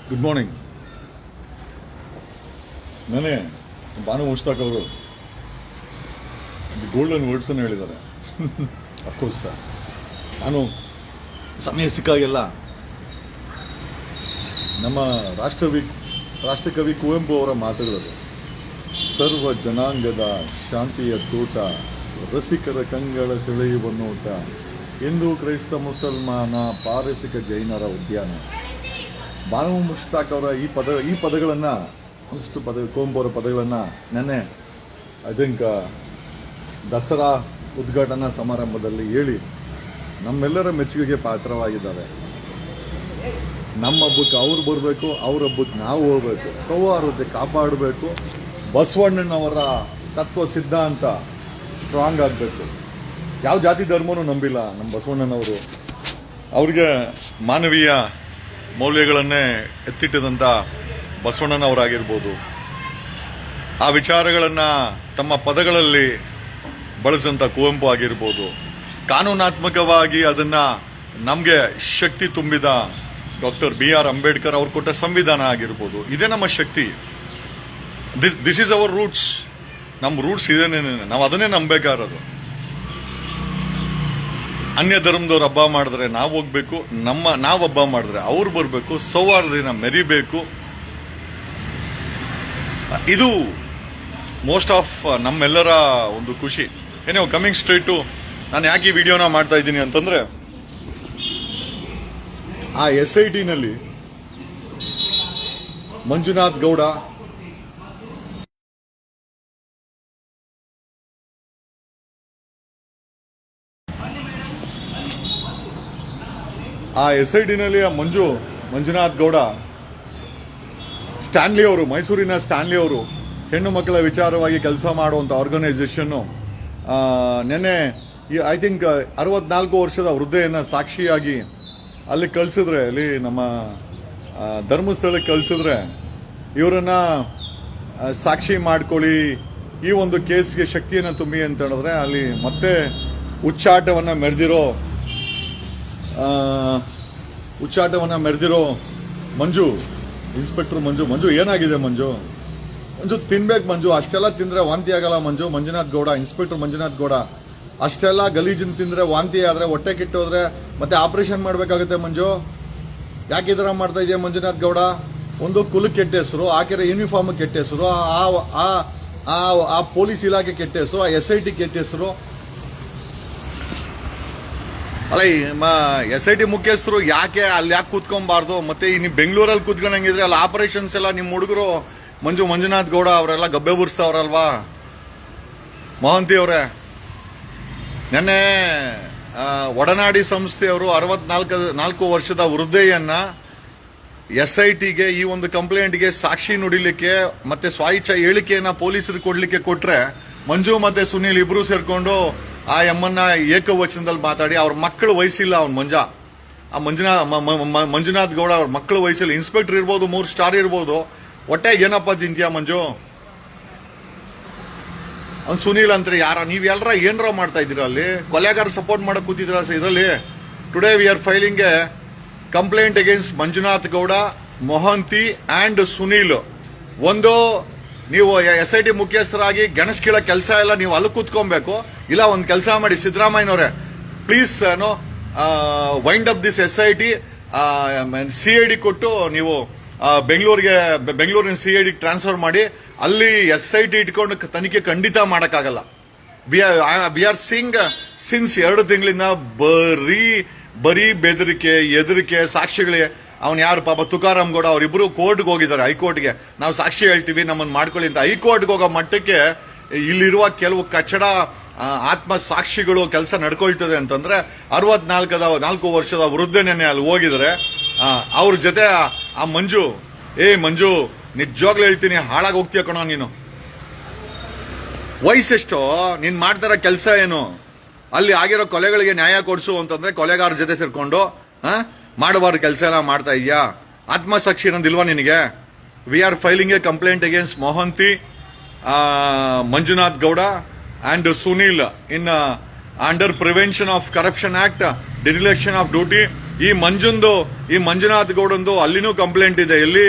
Good morning. ನಾನೇ ಬಾನು ಮುಷ್ತಾಕ್ ಅವರು golden ವರ್ಡ್ಸನ್ನು ಹೇಳಿದ್ದಾರೆ. ಅಫ್ಕೋರ್ಸ್ ಸರ್, ನಾನು ಸಮಯ ಸಿಕ್ಕಾಗೆಲ್ಲ ನಮ್ಮ ರಾಷ್ಟ್ರಕವಿ ಕುವೆಂಪು ಅವರ ಮಾತುಗಳು, ಸರ್ವ ಜನಾಂಗದ ಶಾಂತಿಯ ತೋಟ, ರಸಿಕರ ಕಂಗಳ ಸೆಳೆಯುವ ನೋಟ, ಹಿಂದೂ ಕ್ರೈಸ್ತ ಮುಸಲ್ಮಾನ ಪಾರಸಿಕ ಜೈನರ ಉದ್ಯಾನ. ಬಾನು ಮುಷ್ತಾಕ್ ಅವರ ಈ ಪದಗಳನ್ನು ಒಂದಷ್ಟು ಕುವೆಂಪು ಅವರ ಪದಗಳನ್ನು ನೆನ್ನೆ ಐ ಥಿಂಕ್ ದಸರಾ ಉದ್ಘಾಟನಾ ಸಮಾರಂಭದಲ್ಲಿ ಹೇಳಿ ನಮ್ಮೆಲ್ಲರ ಮೆಚ್ಚುಗೆಗೆ ಪಾತ್ರವಾಗಿದ್ದಾರೆ. ನಮ್ಮ ಹಬ್ಬಕ್ಕೆ ಅವ್ರು ಬರಬೇಕು, ಅವ್ರ ಹಬ್ಬಕ್ಕೆ ನಾವು ಹೋಗ್ಬೇಕು, ಸೌಹಾರ್ದತೆ ಕಾಪಾಡಬೇಕು, ಬಸವಣ್ಣನವರ ತತ್ವ ಸಿದ್ಧಾಂತ ಸ್ಟ್ರಾಂಗ್ ಆಗಬೇಕು. ಯಾವ ಜಾತಿ ಧರ್ಮನೂ ನಂಬಿಲ್ಲ ನಮ್ಮ ಬಸವಣ್ಣನವರು. ಅವ್ರಿಗೆ ಮಾನವೀಯ ಮೌಲ್ಯಗಳನ್ನೇ ಎತ್ತಿಟ್ಟದಂಥ ಬಸವಣ್ಣನವರಾಗಿರ್ಬೋದು, ಆ ವಿಚಾರಗಳನ್ನು ತಮ್ಮ ಪದಗಳಲ್ಲಿ ಬಳಸಿದಂಥ ಕುವೆಂಪು ಆಗಿರ್ಬೋದು, ಕಾನೂನಾತ್ಮಕವಾಗಿ ಅದನ್ನು ನಮಗೆ ಶಕ್ತಿ ತುಂಬಿದ ಡಾಕ್ಟರ್ BR ಅಂಬೇಡ್ಕರ್ ಅವ್ರು ಕೊಟ್ಟ ಸಂವಿಧಾನ ಆಗಿರ್ಬೋದು. ಇದೇ ನಮ್ಮ ಶಕ್ತಿ. This is our roots. ನಮ್ಮ ರೂಟ್ಸ್ ಇದೇನೇ, ನಾವು ಅದನ್ನೇ ನಂಬೇಕಾಗಿರೋದು. ಅನ್ಯ ಧರ್ಮದವ್ರು ಹಬ್ಬ ಮಾಡಿದ್ರೆ ನಾವು ಹೋಗ್ಬೇಕು, ನಾವು ಹಬ್ಬ ಮಾಡಿದ್ರೆ ಅವ್ರು ಬರಬೇಕು, ಸೌಹಾರ್ದತೆನ ಮೆರಿಬೇಕು. ಇದು ಮೋಸ್ಟ್ ಆಫ್ ನಮ್ಮೆಲ್ಲರ ಒಂದು ಖುಷಿ. ಏನೋ ಕಮಿಂಗ್ ಸ್ಟ್ರೇಟ್ ಟು ನಾನು ಯಾಕೆ ಈ ವಿಡಿಯೋನ ಮಾಡ್ತಾ ಇದ್ದೀನಿ ಅಂತಂದ್ರೆ, ಆ SIT ನಲ್ಲಿ ಮಂಜುನಾಥ್ ಗೌಡ, ಮಂಜುನಾಥ್ ಗೌಡ, ಸ್ಟ್ಯಾನ್ಲಿ ಅವರು, ಮೈಸೂರಿನ ಸ್ಟ್ಯಾನ್ಲಿ ಅವರು, ಹೆಣ್ಣು ಮಕ್ಕಳ ವಿಚಾರವಾಗಿ ಕೆಲಸ ಮಾಡುವಂಥ ಆರ್ಗನೈಸೇಷನ್ನು ನೆನ್ನೆ ಐ ಥಿಂಕ್ 64 ವರ್ಷದ ವೃದ್ಧೆಯನ್ನು ಸಾಕ್ಷಿಯಾಗಿ ಅಲ್ಲಿ ಕಳಿಸಿದ್ರೆ, ಅಲ್ಲಿ ನಮ್ಮ ಧರ್ಮಸ್ಥಳಕ್ಕೆ ಕಳಿಸಿದ್ರೆ, ಇವರನ್ನ ಸಾಕ್ಷಿ ಮಾಡ್ಕೊಳ್ಳಿ, ಈ ಒಂದು ಕೇಸ್ಗೆ ಶಕ್ತಿಯನ್ನು ತುಂಬಿ ಅಂತ ಹೇಳಿದ್ರೆ, ಅಲ್ಲಿ ಮತ್ತೆ ಉಚ್ಚಾಟವನ್ನು ಮೆರೆದಿರೋ ಮಂಜು, ಇನ್ಸ್ಪೆಕ್ಟರ್ ಮಂಜು ಏನಾಗಿದೆ ಮಂಜು ತಿನ್ಬೇಕು ಮಂಜು, ಅಷ್ಟೆಲ್ಲ ತಿಂದರೆ ವಾಂತಿ ಆಗಲ್ಲ ಮಂಜು. ಮಂಜುನಾಥ್ ಗೌಡ, ಇನ್ಸ್ಪೆಕ್ಟರ್ ಮಂಜುನಾಥ್ ಗೌಡ, ಅಷ್ಟೆಲ್ಲ ಗಲೀಜನ್ನು ತಿಂದರೆ ವಾಂತಿ ಆದರೆ, ಹೊಟ್ಟೆ ಕೆಟ್ಟೋದ್ರೆ ಮತ್ತೆ ಆಪರೇಷನ್ ಮಾಡಬೇಕಾಗುತ್ತೆ ಮಂಜು. ಯಾಕೆ ಈ ಥರ ಮಾಡ್ತಾ ಇದೆಯಾ ಮಂಜುನಾಥ್ ಗೌಡ? ಒಂದು ಕುಲಕ್ಕೆ ಕೆಟ್ಟ ಹೆಸರು, ಹಾಕಿರೋ ಯೂನಿಫಾರ್ಮ್ ಕೆಟ್ಟ ಹೆಸರು, ಆ ಪೊಲೀಸ್ ಇಲಾಖೆ ಕೆಟ್ಟ ಹೆಸರು, ಆ SIT ಕೆಟ್ಟ ಹೆಸರು. ಅಲ್ಲ, SIT ಮುಖ್ಯಸ್ಥರು ಯಾಕೆ ಕೂತ್ಕೊಬಾರ್ದು? ಮತ್ತೆ ನೀವು ಬೆಂಗಳೂರಲ್ಲಿ ಕೂತ್ಕೊಂಡಂಗಿದ್ರೆ ಅಲ್ಲಿ ಆಪರೇಷನ್ಸ್ ಎಲ್ಲ ನಿಮ್ಮ ಹುಡುಗರು ಮಂಜುನಾಥ್ ಗೌಡ ಅವರೆಲ್ಲ ಗಬ್ಬೆ ಬುರ್ಸ್ತವ್ರಲ್ವಾ? ಮೋಹಂತಿ ಅವರೇ, ನೆನ್ನೆ ಒಡನಾಡಿ ಸಂಸ್ಥೆಯವರು 64 ವರ್ಷದ ವೃದ್ಧೆಯನ್ನ SITಗೆ ಈ ಒಂದು ಕಂಪ್ಲೇಂಟ್ಗೆ ಸಾಕ್ಷಿ ನುಡಿಲಿಕ್ಕೆ ಮತ್ತೆ ಸ್ವಾಯಿಚ್ಛ ಹೇಳಿಕೆಯನ್ನ ಪೊಲೀಸರಿಗೆ ಕೊಡ್ಲಿಕ್ಕೆ ಕೊಟ್ರೆ, ಮಂಜು ಮತ್ತೆ ಸುನೀಲ್ ಇಬ್ರು ಸೇರ್ಕೊಂಡು ಆ ಎಮ್ಮನ್ನ ಏಕವಚನದಲ್ಲಿ ಮಾತಾಡಿ, ಅವ್ರ ಮಕ್ಕಳು ವಯಸ್ಸಿಲ್ಲ, ಮಂಜುನಾಥ್ ಗೌಡ ಅವ್ರ ಮಕ್ಕಳು ವಯಸ್ಸಿಲ್ಲ. ಇನ್ಸ್ಪೆಕ್ಟರ್ ಇರ್ಬೋದು, 3 ಸ್ಟಾರ್ ಇರ್ಬೋದು, ಹೊಟ್ಟೆ ಏನಪ್ಪ ತಿಂತೀಯ ಮಂಜು? ಅವ್ನು ಸುನೀಲ್ ಅಂತಾರೆ ನೀವೆಲ್ಲರ ಏನರ ಮಾಡ್ತಾ ಇದ್ದೀರಾ? ಅಲ್ಲಿ ಕೊಲೆಗಾರ ಸಪೋರ್ಟ್ ಮಾಡಕ್ ಕೂತಿದ್ರ ಇದರಲ್ಲಿ. Today we R filing A complaint against Manjunath Gowda, Mohanty and Sunil. ಒಂದು, ನೀವು SIT ಮುಖ್ಯಸ್ಥರಾಗಿ ಗೆಣಸ್ಕೀಳ ಕೆಲಸ ಎಲ್ಲ ನೀವು ಅಲ್ಲಿ ಕೂತ್ಕೊಬೇಕು. ಇಲ್ಲ, ಒಂದು ಕೆಲಸ ಮಾಡಿ ಸಿದ್ದರಾಮಯ್ಯನವರೇ, please wind up this SIT, CID ಕೊಟ್ಟು ನೀವು ಬೆಂಗಳೂರಿನ CID ಟ್ರಾನ್ಸ್ಫರ್ ಮಾಡಿ. ಅಲ್ಲಿ SIT ಇಟ್ಕೊಂಡು ತನಿಖೆ ಖಂಡಿತ ಮಾಡೋಕ್ಕಾಗಲ್ಲ. ವಿ ಆರ್ ಸೀಯಿಂಗ್ ಸಿನ್ಸ್ 2 ತಿಂಗಳಿಂದ ಬರೀ ಎದರಿಕೆ ಸಾಕ್ಷಿಗಳಿಗೆ. ಅವನು ಯಾರು ಪಾಪ ತುಕಾರಾಮ್ ಗೌಡ, ಅವರಿಬ್ಬರು ಕೋರ್ಟ್ಗೆ ಹೋಗಿದ್ದಾರೆ, ಹೈಕೋರ್ಟ್ಗೆ. ನಾವು ಸಾಕ್ಷಿ ಹೇಳ್ತೀವಿ, ನಮ್ಮನ್ನು ಮಾಡ್ಕೊಳ್ಳಿ ಅಂತ ಹೈಕೋರ್ಟ್ಗೆ ಹೋಗೋ ಮಟ್ಟಕ್ಕೆ ಇಲ್ಲಿರುವ ಕೆಲವು ಕಚ್ಚಡ ಆತ್ಮ ಸಾಕ್ಷಿಗಳು ಕೆಲಸ ನಡ್ಕೊಳ್ತದೆ ಅಂತಂದ್ರೆ, 64 ವರ್ಷದ ವೃದ್ಧೆನೇ ಅಲ್ಲಿ ಹೋಗಿದ್ದಾರೆ. ಅವ್ರ ಜೊತೆ ಆ ಮಂಜು ನಿಜವಾಗ್ಲೂ ಹೇಳ್ತೀನಿ, ಹಾಳಾಗಿ ಹೋಗ್ತೀಯ ಕಣೋ ನೀನು. ವಯಸ್ಸೆಷ್ಟು? ನೀನ್ ಮಾಡ್ತಾರ ಕೆಲಸ ಏನು? ಅಲ್ಲಿ ಆಗಿರೋ ಕೊಲೆಗಳಿಗೆ ನ್ಯಾಯ ಕೊಡಿಸು ಅಂತಂದ್ರೆ ಕೊಲೆಗಾರ ಜೊತೆ ಸೇರ್ಕೊಂಡು ಮಾಡಬಾರ್ದು ಕೆಲಸ ಎಲ್ಲ ಮಾಡ್ತಾ ಇದೆಯಾ? ಆತ್ಮಸಾಕ್ಷಿ ಅನ್ನೋದಿಲ್ವಾ ನಿನಗೆ? We are filing A complaint against Mohanty, Manjunath Gowda and Sunil in under Prevention of Corruption Act, dereliction of duty, ಈ ಮಂಜುನಾಥ್ ಗೌಡಂದು ಅಲ್ಲಿನೂ ಕಂಪ್ಲೇಂಟ್ ಇದೆ. ಎಲ್ಲಿ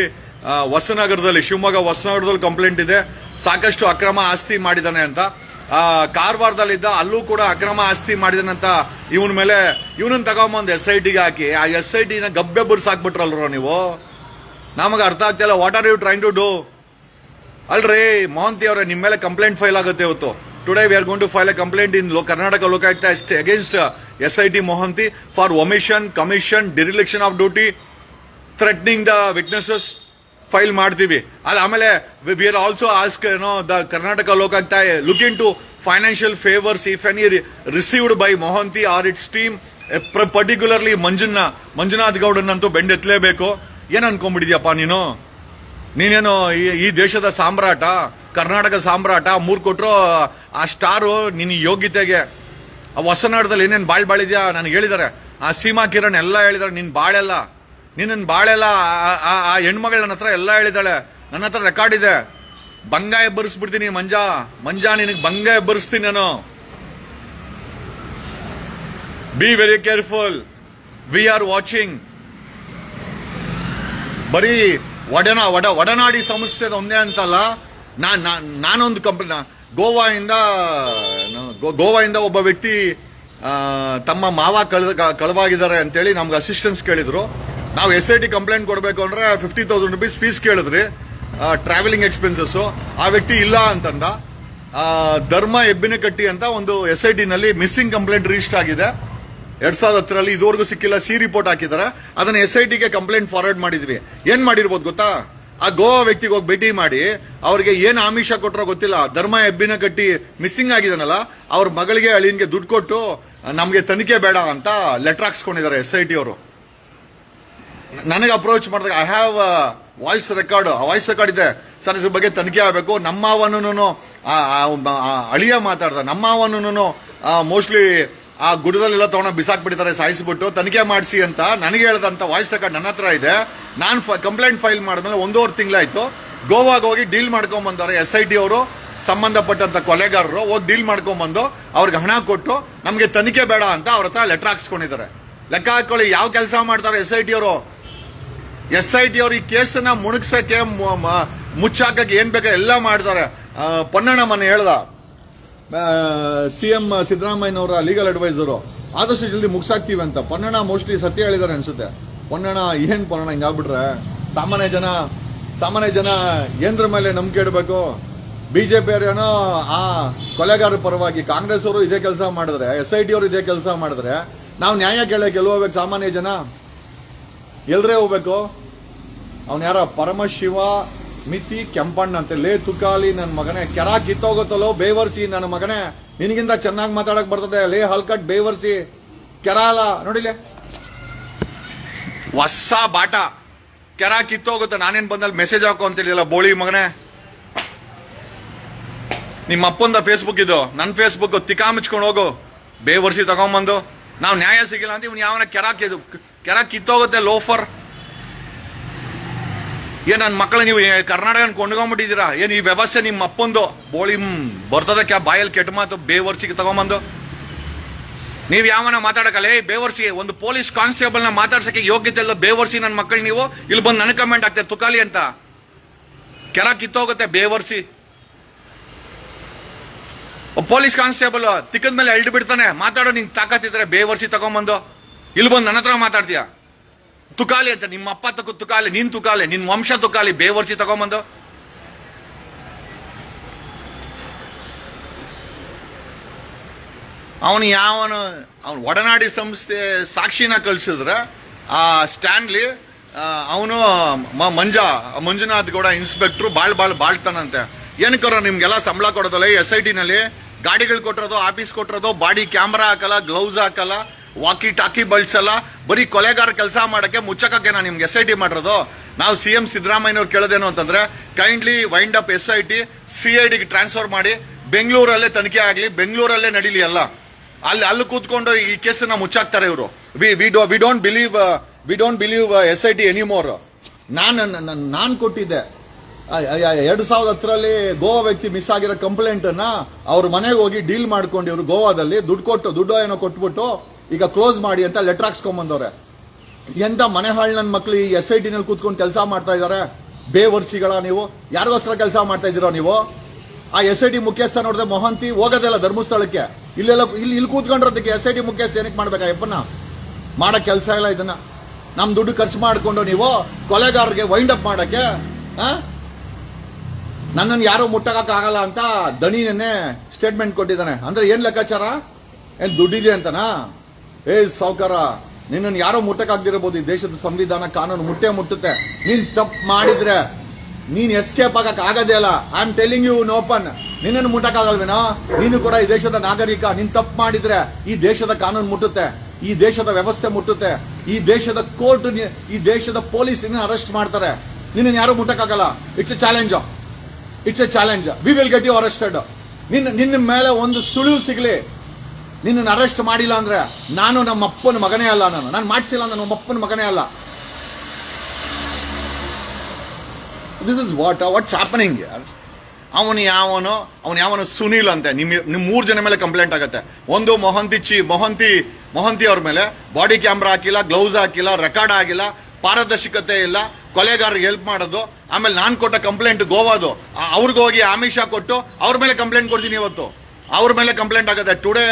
ಹೊಸನಗರದಲ್ಲಿ, ಶಿವಮೊಗ್ಗ ಹೊಸನಗರದಲ್ಲಿ ಕಂಪ್ಲೇಂಟ್ ಇದೆ. ಸಾಕಷ್ಟು ಅಕ್ರಮ ಆಸ್ತಿ ಮಾಡಿದಾನೆ ಅಂತ. ಕಾರವಾರದಲ್ಲಿದ್ದ, ಅಲ್ಲೂ ಕೂಡ ಅಕ್ರಮ ಆಸ್ತಿ ಮಾಡಿದಾನಂತ. ಇವನ ಮೇಲೆ ಇವನನ್ನ ತಗೊಂಬಂದು SITಗೆ ಹಾಕಿ ಆ SITನ ಗಬ್ಬೆ ಬುರ್ಸಾಕ್ಬಿಟ್ರಲ್ರೋ ನೀವು. ನಮಗೆ ಅರ್ಥ ಆಗ್ತಿಲ್ಲ. What are you trying to do? ಅಲ್ರಿ ಮೋಹಂತಿ ಅವರೇ, ನಿಮ್ಮ ಮೇಲೆ ಕಂಪ್ಲೇಂಟ್ ಫೈಲ್ ಆಗುತ್ತೆ ಇವತ್ತು. Today we are going to file a complaint in Karnataka Lokayukta against SIT Mohanty for omission, commission, dereliction of duty, threatening the witnesses file ಮಾಡ್ತೀವಿ. ಅದು ಆಮೇಲೆ we are also ask the Karnataka Lokayukta look in to financial favours if any received by Mohanty or its team, particularly Manjunath ಗೌಡನ್ನಂತೂ ಬೆಂಡೆತ್ತಲೇಬೇಕು. ಏನ್ ಅನ್ಕೊಂಡ್ಬಿಟ್ಟಿದ್ಯಪ್ಪ ನೀನೇನು ಈ ದೇಶದ ಸಾಮ್ರಾಟ, ಕರ್ನಾಟಕ ಸಾಮ್ರಾಟ. 3 ಕೊಟ್ರು ಆ ಸ್ಟಾರು ನಿನ್ನ ಯೋಗ್ಯತೆಗೆ. ಆ ಹೊಸನಾಡದಲ್ಲಿ ಏನೇನು ಬಾಳಿದ್ಯಾ ನನಗೆ ಹೇಳಿದ್ದಾರೆ. ಆ ಸೀಮಾ ಕಿರಣ್ ಎಲ್ಲ ಹೇಳಿದಾರೆ. ನಿನ್ನ ಬಾಳೆಲ್ಲ ಆ ಹೆಣ್ಮಗಳ ನನ್ನ ಹತ್ರ ಎಲ್ಲ ಹೇಳಿದಾಳೆ. ನನ್ನ ಹತ್ರ ರೆಕಾರ್ಡ್ ಇದೆ. ಬಂಗ ಎಬ್ಬರಿಸ್ಬಿಡ್ತೀನಿ ಮಂಜಾ ನಿನಗೆ ಬಂಗ ಎಬ್ಬರಿಸ್ತೀನಿ ನಾನು. Be very careful, we are watching. ಬರೀ ಒಡನಾಡಿ ಸಂಸ್ಥೆ ಒಂದೇ ಅಂತಲ್ಲ, ನಾನೊಂದು ಕಂಪನಿ ಗೋವಾದಿಂದ ಒಬ್ಬ ವ್ಯಕ್ತಿ ತಮ್ಮ ಮಾವ ಕಳವಾಗಿದ್ದಾರೆ ಅಂತೇಳಿ ನಮ್ಗೆ ಅಸಿಸ್ಟೆನ್ಸ್ ಕೇಳಿದ್ರು. ನಾವು SIT ಕಂಪ್ಲೇಂಟ್ ಕೊಡಬೇಕು ಅಂದ್ರೆ 50,000 rupees ಫೀಸ್ ಕೇಳಿದ್ರಿ, ಟ್ರಾವೆಲಿಂಗ್ ಎಕ್ಸ್ಪೆನ್ಸಸ್. ಆ ವ್ಯಕ್ತಿ ಇಲ್ಲ ಅಂತಂದ. ಧರ್ಮ ಹೆಬ್ಬಿನಕಟ್ಟಿ ಅಂತ ಒಂದು SIT ನಲ್ಲಿ ಮಿಸ್ಸಿಂಗ್ ಕಂಪ್ಲೇಂಟ್ ರಿಜಿಸ್ಟರ್ ಆಗಿದೆ 2010ರಲ್ಲಿ. ಇದುವರೆಗೂ ಸಿಕ್ಕಿಲ್ಲ. ರಿಪೋರ್ಟ್ ಹಾಕಿದ್ದಾರೆ. ಅದನ್ನ SITಗೆ ಕಂಪ್ಲೇಂಟ್ ಫಾರ್ವರ್ಡ್ ಮಾಡಿದ್ವಿ. ಏನ್ ಮಾಡಿರ್ಬೋದು ಗೊತ್ತಾ? ಆ ಗೋವಾ ವ್ಯಕ್ತಿಗೆ ಹೋಗಿ ಭೇಟಿ ಮಾಡಿ ಅವ್ರಿಗೆ ಏನ್ ಆಮಿಷ ಕೊಟ್ಟರೋ ಗೊತ್ತಿಲ್ಲ. ಧರ್ಮ ಹೆಬ್ಬಿನಕಟ್ಟಿ ಮಿಸ್ಸಿಂಗ್ ಆಗಿದಾನಲ್ಲ, ಅವ್ರ ಮಗಳಿಗೆ ಅಳಿಯನ್ಗೆ ದುಡ್ಡು ಕೊಟ್ಟು ನಮ್ಗೆ ತನಿಖೆ ಬೇಡ ಅಂತ ಲೆಟರ್ ಹಾಕ್ಸ್ಕೊಂಡಿದ್ದಾರೆ SIT ಅವರು. ನನಗೆ ಅಪ್ರೋಚ್ ಮಾಡಿದಾಗ ಐ ಹ್ಯಾವ್ ವಾಯ್ಸ್ ರೆಕಾರ್ಡ್ ಇದೆ ಸರ್, ಇದ್ರ ಬಗ್ಗೆ ತನಿಖೆ ಆಗಬೇಕು. ನಮ್ಮವನೂ ಅಳಿಯ ಮಾತಾಡ್ದ, ನಮ್ಮವನೂ ಮೋಸ್ಟ್ಲಿ ಆ ಗುಡದಲ್ಲೆಲ್ಲ ತಗೊಂಡು ಬಿಸಾಕ್ಬಿಟ್ಟಿದ್ದಾರೆ, ಸಾಯಿಸ್ಬಿಟ್ಟು ತನಿಖೆ ಮಾಡಿಸಿ ಅಂತ ನನಗೆ ಹೇಳ್ದಂತ ವಾಯ್ಸ್ ರೆಕಾರ್ಡ್ ನನ್ನ ಹತ್ರ ಇದೆ. ನಾನು ಕಂಪ್ಲೇಂಟ್ ಫೈಲ್ ಮಾಡಿದ್ಮೇಲೆ 1.5 ತಿಂಗಳಾಯ್ತು. ಗೋವಾಗ ಹೋಗಿ ಡೀಲ್ ಮಾಡ್ಕೊಂಡ್ಬಂದವ್ರೆ SIT ಅವರು. ಸಂಬಂಧಪಟ್ಟಂತ ಕೊಲೆಗಾರರು ಹೋಗಿ ಡೀಲ್ ಮಾಡ್ಕೊಂಡ್ಬಂದು ಅವ್ರಿಗೆ ಹಣ ಕೊಟ್ಟು ನಮಗೆ ತನಿಖೆ ಬೇಡ ಅಂತ ಅವ್ರ ಹತ್ರ ಲೆಟರ್ ಹಾಕ್ಸ್ಕೊಂಡಿದ್ದಾರೆ. ಲೆಕ್ಕ ಹಾಕೊಳ್ಳಿ ಯಾವ ಕೆಲಸ ಮಾಡ್ತಾರೆ SIT ಅವರು. ಈ ಕೇಸನ್ನ ಮುಣಗ್ಸಕ್ಕೆ, ಮುಚ್ಚಾಕಕ್ಕೆ ಏನ್ ಬೇಕಾ ಎಲ್ಲ ಮಾಡ್ತಾರೆ. ಪೊನ್ನಣ್ಣ ಮನೆ ಹೇಳ್ದ, CM ಸಿದ್ದರಾಮಯ್ಯನವರ ಲೀಗಲ್ ಅಡ್ವೈಸರು, ಆದಷ್ಟು ಜಲ್ದಿ ಮುಗ್ಸಾಕ್ತೀವಿ ಅಂತ. ಪೊನ್ನಣ್ಣ ಮೋಸ್ಟ್ಲಿ ಸತ್ಯ ಹೇಳಿದ್ದಾರೆ ಅನ್ಸುತ್ತೆ. ಪೊನ್ನಣ್ಣ ಹಿಂಗಾಗ್ಬಿಟ್ರೆ ಸಾಮಾನ್ಯ ಜನ ಏನ್ರ ಮೇಲೆ ನಂಬಿಕೆ ಇಡಬೇಕು? BJP ಅವರೇನೋ ಆ ಕೊಲೆಗಾರರ ಪರವಾಗಿ, ಕಾಂಗ್ರೆಸ್ ಅವರು ಇದೇ ಕೆಲಸ ಮಾಡಿದ್ರೆ, SIT ಅವರು ಇದೇ ಕೆಲಸ ಮಾಡಿದ್ರೆ ನಾವು ನ್ಯಾಯ ಕೇಳಕ್ಕೆ ಎಲ್ಲಿ ಹೋಗ್ಬೇಕು? ಸಾಮಾನ್ಯ ಜನ ಎಲ್ರೇ ಹೋಗ್ಬೇಕು? ಅವನ್ ಯಾರ ಪರಮಶಿವ ಮಿತಿ ಕೆಂಪಣ್ಣ ಅಂತ. ಲೇ ತುಕಾಲಿ ನನ್ನ ಮಗನೇ, ಕೆರ ಕಿತ್ತೋಗುತ್ತಲ್ಲೋ ಬೇವರ್ಸಿ ನನ್ನ ಮಗನೇ, ನಿನಗಿಂತ ಚೆನ್ನಾಗಿ ಮಾತಾಡಕ್ ಬರ್ತದೆ. ಲೇ ಹಲ್ಕಟ್ ಬೇವರ್ಸಿ ಕೆರ ಅಲ್ಲ ನೋಡಿಲೆ, ಹೊಸ ಬಾಟ ಕೆರ ಕಿತ್ತೋಗುತ್ತೆ. ನಾನೇನ್ ಬಂದಲ್ಲಿ ಮೆಸೇಜ್ ಹಾಕೋ ಅಂತೇಳಿಲ್ಲ ಬೋಳಿ ಮಗನೇ. ನಿಮ್ಮ ಅಪ್ಪಂದ ಫೇಸ್ಬುಕ್ ಇದು, ನನ್ನ ಫೇಸ್ಬುಕ್. ತಿಕಾ ಮುಚ್ಕೊಂಡು ಹೋಗು, ಬೇವರ್ಸಿ ತಗೊಂಬಂದು. ನಾವು ನ್ಯಾಯ ಸಿಗಿಲ್ಲ ಅಂತ ಇವ್ನು ಯಾವನ ಕೆರ ಕಿತ್ತೋಗುತ್ತೆ ಲೋಫರ್. ಏನ್ ನನ್ನ ಮಕ್ಕಳು ನೀವು ಕರ್ನಾಟಕ ಕೊಂಡ್ಕೊಂಡ್ಬಿಟ್ಟಿದ್ದೀರಾ? ಏನ್ ಈ ವ್ಯವಸ್ಥೆ ನಿಮ್ಮ ಅಪ್ಪಂದು? ಬೋಳಿ ಬರ್ತದ ಬಾಯಲ್ಲಿ ಕೆಟ್ಟ ಮಾತು. ಬೇವರ್ಸಿಗೆ ತಗೊಂಬಂದು ನೀವ್ ಯಾವನ ಮಾತಾಡಕಲ್ಲ. ಬೇವರ್ಸಿಗೆ ಒಂದು ಪೊಲೀಸ್ ಕಾನ್ಸ್ಟೇಬಲ್ ನ ಮಾತಾಡ್ಸಕ್ಕೆ ಯೋಗ್ಯತೆ ಇಲ್ಲ ಬೇವರ್ಸಿ ನನ್ನ ಮಕ್ಕಳು. ನೀವು ಇಲ್ಲಿ ಬಂದು ನನಗೆ ಕಮೆಂಟ್ ಆಗ್ತದೆ ತುಕಾಲಿ ಅಂತ. ಕೆರ ಕಿತ್ತೋಗುತ್ತೆ ಬೇವರ್ಸಿ. ಪೊಲೀಸ್ ಕಾನ್ಸ್ಟೇಬಲ್ ತಿಕ್ಕದ ಮೇಲೆ ಎಳ್ದು ಬಿಡ್ತಾನೆ. ಮಾತಾಡೋ ನಿಂಗೆ ತಾಕತ್ತಿದ್ರೆ ಬೇವರ್ಸಿ ತಗೊಂಬಂದು ಇಲ್ಲಿ ಬಂದು ನನ್ನ ಹತ್ರ ಮಾತಾಡ್ತೀಯ ತುಕಾಲಿ ಅಂತ. ನಿಮ್ಮ ಅಪ್ಪ ತುಕಾಲಿ, ನೀನ್ ತುಕಾಲಿ, ನಿನ್ ವಂಶ ತುಕಾಲಿ, ಬೇವರ್ಸಿ ತಗೊಂಬಂದು. ಅವನು ಒಡನಾಡಿ ಸಂಸ್ಥೆ ಸಾಕ್ಷಿನ ಕಳ್ಸಿದ್ರೆ ಆ ಸ್ಟ್ಯಾನ್ಲಿ ಅವನು ಮಂಜುನಾಥ್ ಗೌಡ ಇನ್ಸ್ಪೆಕ್ಟ್ರು ಬಾಳ್ತಾನಂತೆ. ಏನಕ್ಕಾರ ನಿಮ್ಗೆಲ್ಲ ಸಂಬಳ ಕೊಡೋದಲ್ಲ SIT ನಲ್ಲಿ? ಗಾಡಿಗಳು ಕೊಟ್ಟಿರೋದು, ಆಫೀಸ್ ಕೊಟ್ಟಿರೋದು, ಬಾಡಿ ಕ್ಯಾಮ್ರಾ ಹಾಕಲ್ಲ, ಗ್ಲೌಸ್ ಹಾಕಲ್ಲ, ವಾಕಿ ಟಾಕಿ ಬಳಸಲ್ಲ. ಬರೀ ಕೊಲೆಗಾರ ಕೆಲಸ ಮಾಡಕ್ಕೆ ಮುಚ್ಚಕ್ಕೆ ನಾನು ನಿಮ್ಗೆ SIT ಮಾಡಿರೋದು. ನಾವು CM ಸಿದ್ದರಾಮಯ್ಯನವ್ರು ಕೇಳೋದೇನು ಅಂತಂದ್ರೆ, ಕೈಂಡ್ಲಿ ವೈಂಡ್ ಅಪ್ SIT, CIDಗೆ ಟ್ರಾನ್ಸ್ಫರ್ ಮಾಡಿ ಬೆಂಗಳೂರಲ್ಲೇ ತನಿಖೆ ಆಗಲಿ, ಬೆಂಗಳೂರಲ್ಲೇ ನಡೀಲಿ ಎಲ್ಲ. ಅಲ್ಲಿ ಕೂತ್ಕೊಂಡು ಈ ಕೇಸನ್ನ ಮುಚ್ಚಾಕ್ತಾರೆ ಇವರು. We don't believe SIT anymore. ನಾನು ಕೊಟ್ಟಿದ್ದೆ 2010ರಲ್ಲಿ ಗೋವಾ ವ್ಯಕ್ತಿ ಮಿಸ್ ಆಗಿರೋ ಕಂಪ್ಲೇಂಟ್ ಅನ್ನ ಅವ್ರ ಮನೆಗೆ ಹೋಗಿ ಡೀಲ್ ಮಾಡ್ಕೊಂಡು ಇವರು ಗೋವಾದಲ್ಲಿ ದುಡ್ಡು ಏನೋ ಕೊಟ್ಬಿಟ್ಟು ಈಗ ಕ್ಲೋಸ್ ಮಾಡಿ ಅಂತ ಲೆಟರ್ ಹಾಕ್ಸ್ಕೊಂಡ್ಬಂದವ್ರೆ. ಎಂತ ಮನೆ ಹಾಳು ನನ್ನ ಮಕ್ಳು ಈ SIT ನಲ್ಲಿ ಕೂತ್ಕೊಂಡು ಕೆಲಸ ಮಾಡ್ತಾ ಇದ್ದಾರೆ. ಬೇವರ್ಸಿಗಳ ನೀವು ಯಾರಿಗೋಸ್ಕರ ಕೆಲಸ ಮಾಡ್ತಾ ಇದ್ದೀರೋ ನೀವು? ಆ SIT ಮುಖ್ಯಸ್ಥ ನೋಡಿದ್ರೆ ಮೊಹಂತಿ ಹೋಗೋದೆಲ್ಲ ಧರ್ಮಸ್ಥಳಕ್ಕೆ, ಇಲ್ಲೆಲ್ಲ ಇಲ್ಲಿ ಕೂತ್ಕೊಂಡಿರೋದಕ್ಕೆ SIT ಮುಖ್ಯಸ್ಥ ಏನಕ್ಕೆ ಮಾಡ್ಬೇಕಾ? ಯಪ್ಪನ್ನ ಮಾಡೋ ಕೆಲಸ ಇಲ್ಲ ಇದನ್ನ. ನಮ್ಮ ದುಡ್ಡು ಖರ್ಚು ಮಾಡಿಕೊಂಡು ನೀವು ಕೊಲೆಗಾರರಿಗೆ ವೈಂಡ್ ಅಪ್ ಮಾಡಕ್ಕೆ ನನ್ನನ್ನು ಯಾರು ಮುಟ್ಟಕ್ಕಾಗಲ್ಲ ಅಂತ ದಣಿನೇ ಸ್ಟೇಟ್ಮೆಂಟ್ ಕೊಟ್ಟಿದ್ದಾನೆ. ಅಂದ್ರೆ ಏನ್ ಲೆಕ್ಕಾಚಾರ? ಏನ್ ದುಡ್ಡಿದೆ ಅಂತನಾ? ಸಾವುಕಾರ, ನಿನ್ನನ್ನು ಯಾರೋ ಮುಟ್ಟಕ್ಕಾಗ್ದಿರಬಹುದು. ಈ ದೇಶದ ಸಂವಿಧಾನ ಕಾನೂನು ಮುಟ್ಟುತ್ತೆ. ನೀನ್ ತಪ್ಪು ಮಾಡಿದ್ರೆ ನೀನ್ ಎಸ್ಕೇಪ್ ಆಗಕ್ ಆಗದೇ ಇಲ್ಲ. I am telling you in open. ನಿನ್ನನ್ನು ಮುಟ್ಟಕ್ಕಾಗಲ್ವೇನೋ? ನೀನು ಕೂಡ ಈ ದೇಶದ ನಾಗರಿಕ. ನೀನ್ ತಪ್ಪು ಮಾಡಿದ್ರೆ ಈ ದೇಶದ ಕಾನೂನು ಮುಟ್ಟುತ್ತೆ, ಈ ದೇಶದ ವ್ಯವಸ್ಥೆ ಮುಟ್ಟುತ್ತೆ, ಈ ದೇಶದ ಕೋರ್ಟ್, ಈ ದೇಶದ ಪೊಲೀಸ್ ನಿನ್ನ ಅರೆಸ್ಟ್ ಮಾಡ್ತಾರೆ. ನಿನ್ನನ್ನು ಯಾರು ಮುಟ್ಟಕ್ಕಾಗಲ್ಲ. It's a challenge. It's a challenge. We will get you arrested. ನಿನ್ನ ಮೇಲೆ ಒಂದು ಸುಳಿವು ಸಿಗ್ಲಿ. ನಿನ್ನನ್ನು ಅರೆಸ್ಟ್ ಮಾಡಿಲ್ಲ ಅಂದ್ರೆ ನಾನು ನಮ್ಮ ಅಪ್ಪನ ಮಗನೇ ಅಲ್ಲ. ನಾನು ಮಾಡಿಸಿಲ್ಲ, ನಮ್ಮ ಅಪ್ಪನ ಮಗನೇ ಅಲ್ಲ. ದಿಸ್ ಇಸ್ ವಾಟ್ಸ್ ಹ್ಯಾಪನಿಂಗ್ ಯಾರ್. ಅವನು ಯಾವನು ಸುನೀಲ್ ಅಂತೆ. ನಿಮ್ 3 ಜನ ಮೇಲೆ ಕಂಪ್ಲೇಂಟ್ ಆಗತ್ತೆ. ಒಂದು ಮೊಹಂತಿ ಅವ್ರ ಮೇಲೆ ಬಾಡಿ ಕ್ಯಾಮ್ರಾ ಹಾಕಿಲ್ಲ, ಗ್ಲೌಸ್ ಹಾಕಿಲ್ಲ, ರೆಕಾರ್ಡ್ ಆಗಿಲ್ಲ, ಪಾರದರ್ಶಕತೆ ಇಲ್ಲ, ಕೊಲೆಗಾರರಿಗೆ ಹೆಲ್ಪ್ ಮಾಡೋದು. ಆಮೇಲೆ ನಾನ್ ಕೊಟ್ಟ ಕಂಪ್ಲೇಂಟ್ ಗೋವಾದು, ಅವ್ರಿಗೆ ಹೋಗಿ ಆಮಿಷ ಕೊಟ್ಟು ಅವ್ರ ಮೇಲೆ ಕಂಪ್ಲೇಂಟ್ ಕೊಡ್ತೀನಿ. ಇವತ್ತು ಅವ್ರ ಮೇಲೆ ಕಂಪ್ಲೇಂಟ್ ಆಗುತ್ತೆ. ಟುಡೇ